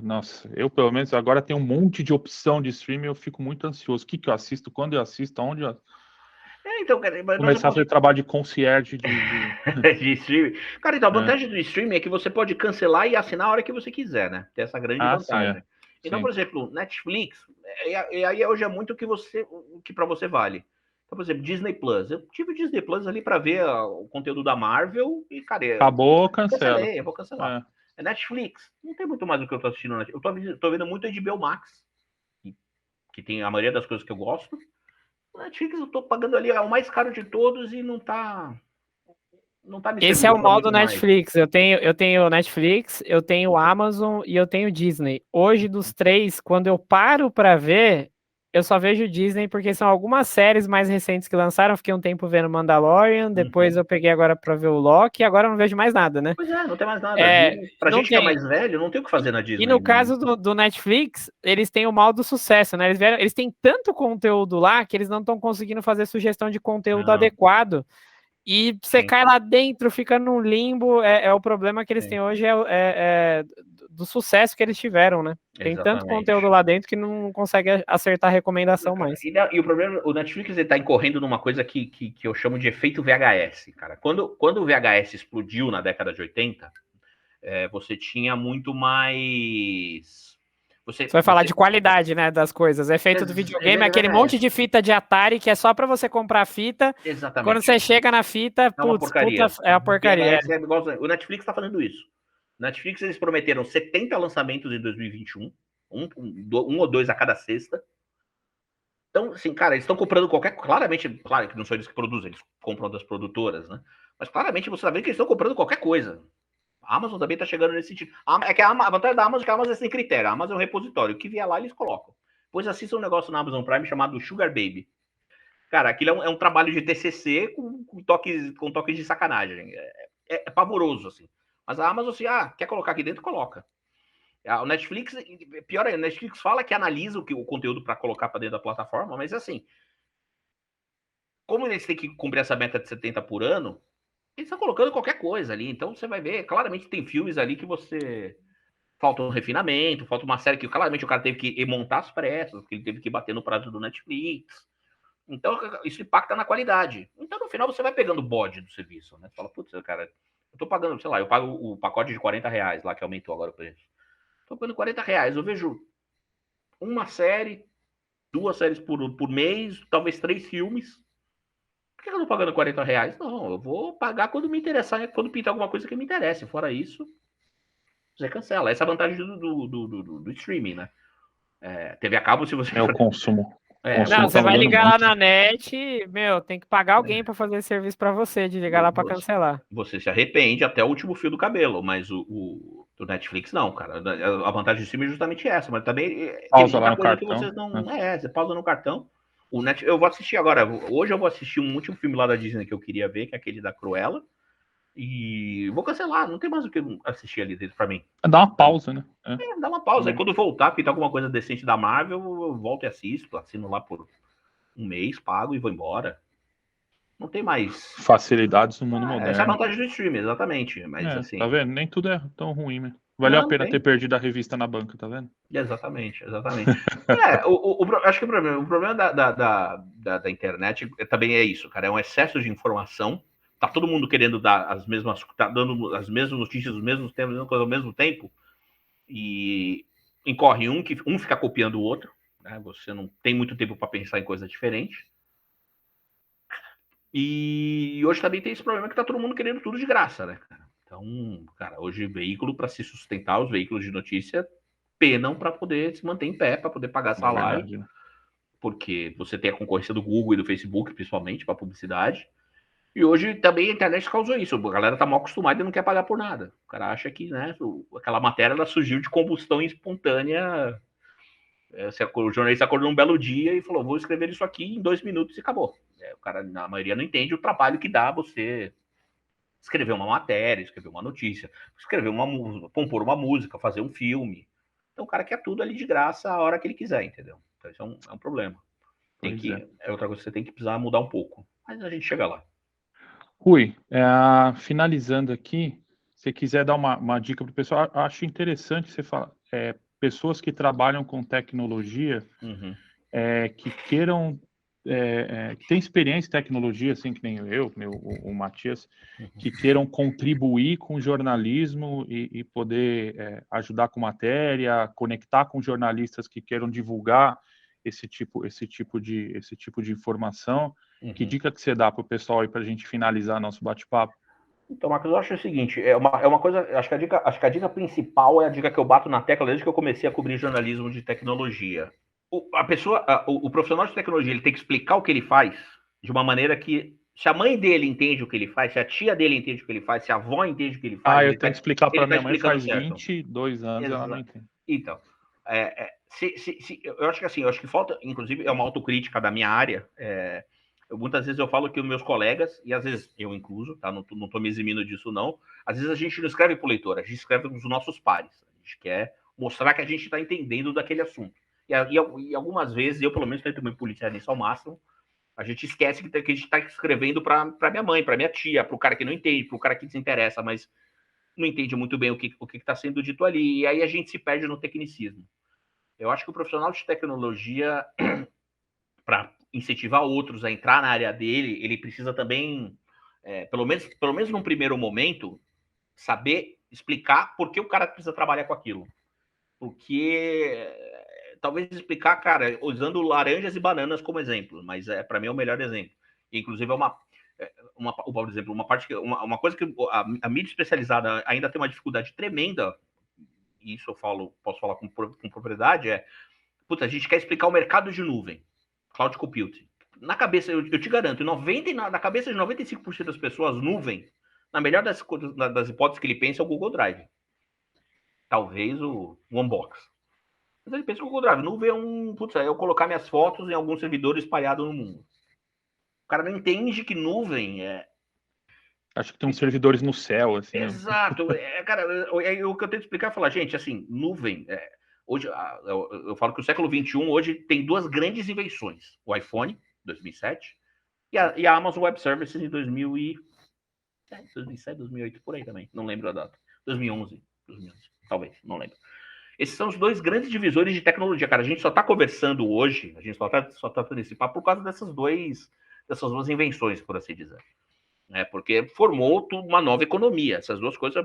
nossa, eu pelo menos agora tenho um monte de opção de streaming, eu fico muito ansioso. O que eu assisto, quando eu assisto, onde eu... então, cara, começar a fazer trabalho de concierge de streaming. Cara, então a vantagem do streaming é que você pode cancelar e assinar a hora que você quiser, né? Tem essa grande vantagem. Então, por exemplo, Netflix, e aí hoje é muito o que para você vale. Então, por exemplo, Disney Plus. Eu tive o Disney Plus ali para ver o conteúdo da Marvel e, cara, acabou, cancela. Eu vou cancelar. Netflix, não tem muito mais do que eu tô assistindo. Eu tô vendo muito HBO Max, que tem a maioria das coisas que eu gosto. Netflix eu tô pagando ali, é o mais caro de todos e não tá me Esse é o modo Netflix. Eu tenho Netflix, eu tenho Amazon e eu tenho Disney. Hoje, dos 3, quando eu paro pra ver, eu só vejo Disney porque são algumas séries mais recentes que lançaram. Fiquei um tempo vendo Mandalorian, depois eu peguei agora pra ver o Loki e agora eu não vejo mais nada, né? Pois não tem mais nada. Pra gente que é mais velho, não tem o que fazer na Disney. E no caso do Netflix, eles têm o mal do sucesso, né? Eles têm tanto conteúdo lá que eles não estão conseguindo fazer sugestão de conteúdo adequado. E você cai lá dentro, fica num limbo. O problema que eles têm hoje do sucesso que eles tiveram, né? Tem tanto conteúdo lá dentro que não consegue acertar a recomendação mais. E o problema, o Netflix ele tá incorrendo numa coisa que eu chamo de efeito VHS, cara. Quando o VHS explodiu na década de 80, você tinha muito mais... Você vai falar de qualidade, né, das coisas. Efeito do videogame é aquele monte de fita de Atari que é só pra você comprar fita. Exatamente. Quando você chega na fita, é a porcaria. O Netflix tá fazendo isso. Netflix, eles prometeram 70 lançamentos em 2021, um ou dois a cada sexta. Então, assim, cara, eles estão comprando claramente, claro que não são eles que produzem, eles compram das produtoras, né? Mas claramente você tá vendo que eles estão comprando qualquer coisa. A Amazon também tá chegando nesse sentido. A vantagem da Amazon é que a Amazon é sem critério. A Amazon é um repositório. O que vier lá, eles colocam. Depois assista um negócio na Amazon Prime chamado Sugar Baby. Cara, aquilo é um trabalho de TCC com toques de sacanagem. É pavoroso, assim. Mas a Amazon, assim, quer colocar aqui dentro, coloca. O Netflix, pior ainda, o Netflix fala que analisa o conteúdo para colocar para dentro da plataforma, mas assim, como eles têm que cumprir essa meta de 70 por ano, eles estão colocando qualquer coisa ali. Então você vai ver, claramente tem filmes ali que você. Falta um refinamento, falta uma série que claramente o cara teve que montar as pressas, porque ele teve que bater no prazo do Netflix. Então, isso impacta na qualidade. Então, no final, você vai pegando o bode do serviço, né? Você fala, putz, cara, eu tô pagando, sei lá, eu pago o pacote de R$40 lá, que aumentou agora o preço. Tô pagando R$40, eu vejo uma série, 2 séries por mês, talvez 3 filmes. Por que eu tô pagando R$40? Não, eu vou pagar quando me interessar, quando pintar alguma coisa que me interesse. Fora isso, você cancela. Essa é a vantagem do streaming, né? TV a cabo, se você... É o consumo. O Não, consumo você tá vai mudando ligar lá muito. na net, meu, tem que pagar alguém para fazer esse serviço para você, de ligar lá para cancelar. Você se arrepende até o último fio do cabelo, mas o Netflix não, cara. A vantagem do streaming é justamente essa, mas também tem Pausa lá muita no coisa que cartão. vocês não... você pausa no cartão. Eu vou assistir agora, hoje eu vou assistir um último filme lá da Disney que eu queria ver, que é aquele da Cruella, e vou cancelar, não tem mais o que assistir ali dentro pra mim. Dá uma pausa, né? Dá uma pausa. Aí quando voltar, pintar alguma coisa decente da Marvel, eu volto e assisto, assino lá por um mês, pago e vou embora. Não tem mais. Facilidades no mundo Essa é a moderno. vantagem do streaming, exatamente. Mas assim. Tá vendo? Nem tudo é tão ruim, né? Valeu a pena ter perdido a revista na banca, tá vendo? Exatamente. Acho que o problema da internet também é isso, cara. É um excesso de informação. Tá todo mundo querendo dar as mesmas. Tá dando as mesmas notícias, os mesmos temas, ao mesmo tempo. E incorre que um fica copiando o outro. Né? Você não tem muito tempo para pensar em coisa diferente. E hoje também tem esse problema que tá todo mundo querendo tudo de graça, né? Então, cara, hoje veículo para se sustentar, os veículos de notícia penam para poder se manter em pé, para poder pagar salário, verdade, né? porque você tem a concorrência do Google e do Facebook, principalmente, para publicidade. E hoje também a internet causou isso. A galera tá mal acostumada e não quer pagar por nada. O cara acha que, né, aquela matéria ela surgiu de combustão espontânea. O jornalista acordou um belo dia e falou: vou escrever isso aqui em 2 minutos e acabou. O cara, na maioria, não entende o trabalho que dá você escrever uma matéria, escrever uma notícia, escrever uma música, compor uma música, fazer um filme. Então o cara quer tudo ali de graça a hora que ele quiser, entendeu? Então isso é um problema. É outra coisa que você tem que precisar mudar um pouco. Mas a gente chega lá. Rui, finalizando aqui, se quiser dar uma dica para o pessoal, acho interessante você falar, pessoas que trabalham com tecnologia, que queiram, que têm experiência em tecnologia, assim, que nem eu, o Matias, que queiram contribuir com o jornalismo e poder ajudar com matéria, conectar com jornalistas que queiram divulgar esse tipo de informação. Que dica que você dá para o pessoal aí para a gente finalizar nosso bate-papo? Então, Marcos, eu acho o seguinte, é uma coisa, acho que a dica principal é a dica que eu bato na tecla desde que eu comecei a cobrir jornalismo de tecnologia. O profissional de tecnologia, ele tem que explicar o que ele faz de uma maneira que, se a mãe dele entende o que ele faz, se a tia dele entende o que ele faz, se a avó entende o que ele faz... eu tenho que explicar para minha mãe faz certo. 22 anos, ela não entende. Então, eu acho que assim, eu acho que falta, inclusive, é uma autocrítica da minha área, muitas vezes eu falo que os meus colegas, e às vezes eu incluso, tá? Não tô me eximindo disso, não. Às vezes a gente não escreve para o leitor, a gente escreve para os nossos pares. A gente quer mostrar que a gente está entendendo daquele assunto. E algumas vezes, eu pelo menos tento me policiar nisso ao máximo, a gente esquece que a gente está escrevendo para minha mãe, para minha tia, para o cara que não entende, para o cara que se interessa, mas não entende muito bem o que está sendo dito ali. E aí a gente se perde no tecnicismo. Eu acho que o profissional de tecnologia, para incentivar outros a entrar na área dele, ele precisa também, pelo menos num primeiro momento, saber explicar por que o cara precisa trabalhar com aquilo. Porque talvez explicar, cara, usando laranjas e bananas como exemplo, mas para mim é o melhor exemplo. Inclusive por exemplo, uma coisa que a mídia especializada ainda tem uma dificuldade tremenda, e isso posso falar com propriedade, puta, a gente quer explicar o mercado de nuvem. Cloud Computing. Na cabeça, eu te garanto, na cabeça de 95% das pessoas, nuvem, na melhor das hipóteses que ele pensa, é o Google Drive. Talvez o OneBox. Mas ele pensa que o Google Drive. Nuvem é eu colocar minhas fotos em algum servidor espalhado no mundo. O cara não entende que nuvem é... Acho que tem uns servidores no céu, assim. Exato. Cara, o que eu tento explicar é falar, gente, assim, nuvem... hoje, eu falo que o século XXI hoje tem duas grandes invenções. O iPhone, 2007, e a Amazon Web Services em 2007, 2008, por aí também. Não lembro a data. 2011, talvez, não lembro. Esses são os dois grandes divisores de tecnologia, cara. A gente só está conversando hoje, a gente só tá fazendo esse papo por causa dessas duas invenções, por assim dizer. Porque formou uma nova economia. Essas duas coisas,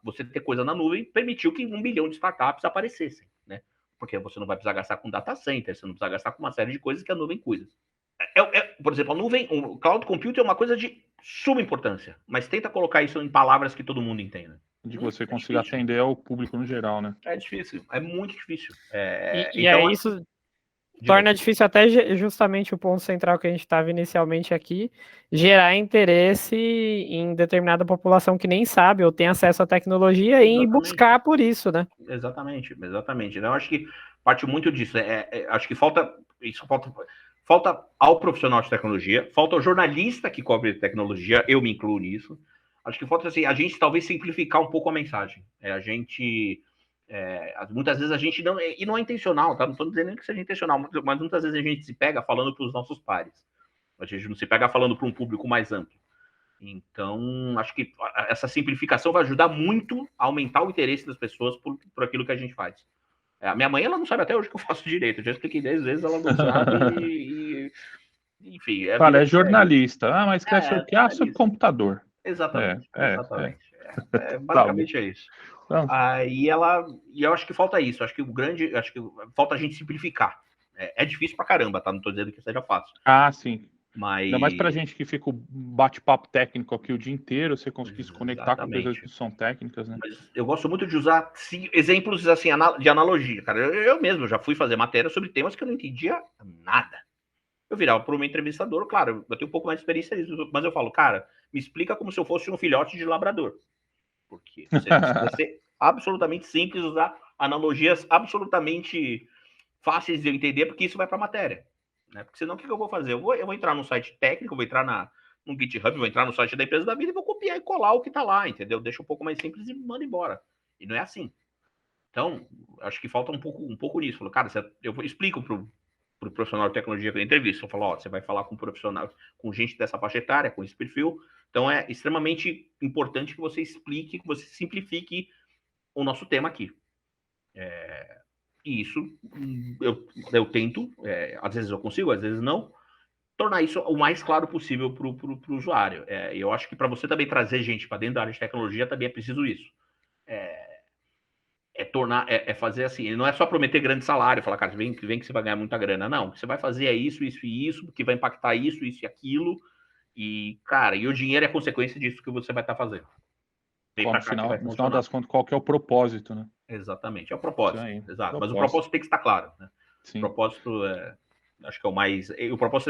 você ter coisa na nuvem, permitiu que 1 bilhão de startups aparecessem, né? Porque você não vai precisar gastar com data center, você não precisa gastar com uma série de coisas que a nuvem cuida. Por exemplo, a nuvem, o cloud computing é uma coisa de suma importância, mas tenta colocar isso em palavras que todo mundo entenda. De que você consiga atender ao público no geral, né? É difícil, é muito difícil. Então, isso torna difícil até justamente o ponto central que a gente estava inicialmente aqui, gerar interesse em determinada população que nem sabe ou tem acesso à tecnologia e buscar por isso, né? Exatamente. Então, acho que parte muito disso. Acho que falta ao profissional de tecnologia, falta ao jornalista que cobre tecnologia, eu me incluo nisso. Acho que falta assim, a gente talvez simplificar um pouco a mensagem. Muitas vezes a gente não... E não é intencional, tá? Não estou dizendo nem que seja intencional, mas muitas vezes a gente se pega falando para os nossos pares. A gente não se pega falando para um público mais amplo. Então, acho que essa simplificação vai ajudar muito a aumentar o interesse das pessoas por aquilo que a gente faz. A minha mãe, ela não sabe até hoje que eu faço direito. Eu já expliquei 10 vezes, ela não sabe. Enfim. Fala, é jornalista. Mas quer ser o quê? Sobre computador. Exatamente. Basicamente é isso. E eu acho que falta isso. Acho que falta a gente simplificar. É difícil pra caramba, tá? Não tô dizendo que seja fácil. Sim. Mas... Ainda mais pra gente que fica o bate-papo técnico aqui o dia inteiro, você conseguir se conectar com coisas que são técnicas, né? Mas eu gosto muito de usar exemplos assim, de analogia, cara. Eu mesmo já fui fazer matéria sobre temas que eu não entendia nada. Eu virava para uma entrevistadora, claro, eu tenho um pouco mais de experiência nisso, mas eu falo, cara, me explica como se eu fosse um filhote de labrador. Porque você precisa ser absolutamente simples, usar analogias absolutamente fáceis de eu entender, porque isso vai para a matéria. Né? Porque senão o que eu vou fazer? Eu vou entrar no site técnico, vou entrar no GitHub, vou entrar no site da empresa da vida e vou copiar e colar o que está lá, entendeu? Deixa um pouco mais simples e manda embora. E não é assim. Então, acho que falta um pouco nisso. Falo, cara, eu explico para o profissional de tecnologia que eu entrevisto. Eu falo, você vai falar com um profissional, com gente dessa faixa etária, com esse perfil. Então, é extremamente importante que você explique, que você simplifique o nosso tema aqui. E isso eu tento, às vezes eu consigo, às vezes não, tornar isso o mais claro possível para o usuário. Eu acho que para você também trazer gente para dentro da área de tecnologia também é preciso isso. Fazer assim, não é só prometer grande salário, falar, cara, vem que você vai ganhar muita grana. Não, o que você vai fazer é isso, isso e isso, que vai impactar isso e aquilo. E, cara, o dinheiro é consequência disso que você vai estar fazendo. No final das contas, qual que é o propósito, né? Exatamente, é o propósito. Exato. Mas o propósito tem que estar claro, né? Sim. O propósito acho que é o mais...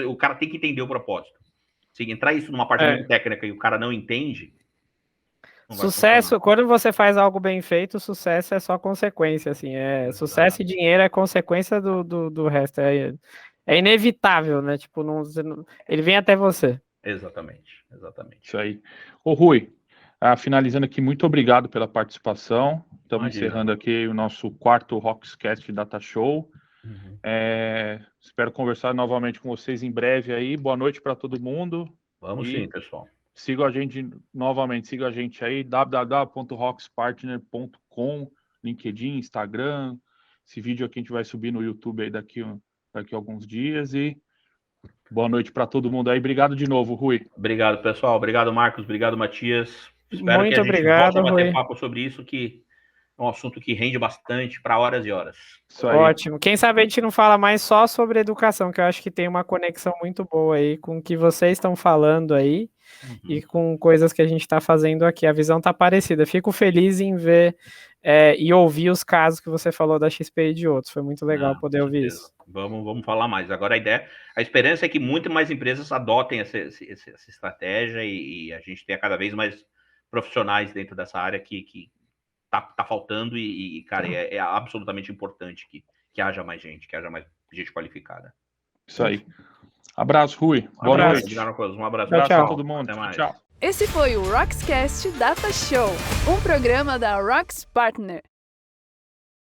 O cara tem que entender o propósito. Se entrar isso numa parte muito técnica e o cara não entende... Sucesso, quando você faz algo bem feito, sucesso é só consequência, assim. Sucesso e dinheiro é consequência do resto. É inevitável, né? Tipo, ele vem até você. Exatamente. Isso aí. Ô, Rui, finalizando aqui, muito obrigado pela participação. Estamos encerrando aqui o nosso 4º Rockscast Data Show. Uhum. Espero conversar novamente com vocês em breve aí. Boa noite para todo mundo. Vamos sim, pessoal. Siga a gente aí, www.rockspartner.com, LinkedIn, Instagram. Esse vídeo aqui a gente vai subir no YouTube aí daqui a alguns dias. E boa noite para todo mundo aí. Obrigado de novo, Rui. Obrigado, pessoal. Obrigado, Marcos. Obrigado, Matias. Espero muito que a gente volte a bater papo sobre isso, que é um assunto que rende bastante para horas e horas. Ótimo. Quem sabe a gente não fala mais só sobre educação, que eu acho que tem uma conexão muito boa aí com o que vocês estão falando aí e com coisas que a gente está fazendo aqui. A visão está parecida. Fico feliz em ver e ouvir os casos que você falou da XP e de outros. Foi muito legal poder ouvir isso. Vamos falar mais. Agora a esperança é que muito mais empresas adotem essa estratégia e a gente tenha cada vez mais profissionais dentro dessa área que tá faltando cara, é absolutamente importante que haja mais gente, que haja mais gente qualificada. Isso aí. Abraço, Rui. Boa Abraço. noite. Um abraço Tchau, Abraço tchau. a todo mundo. Até mais. Tchau. Esse foi o Roxcast Data Show, um programa da Rox Partner.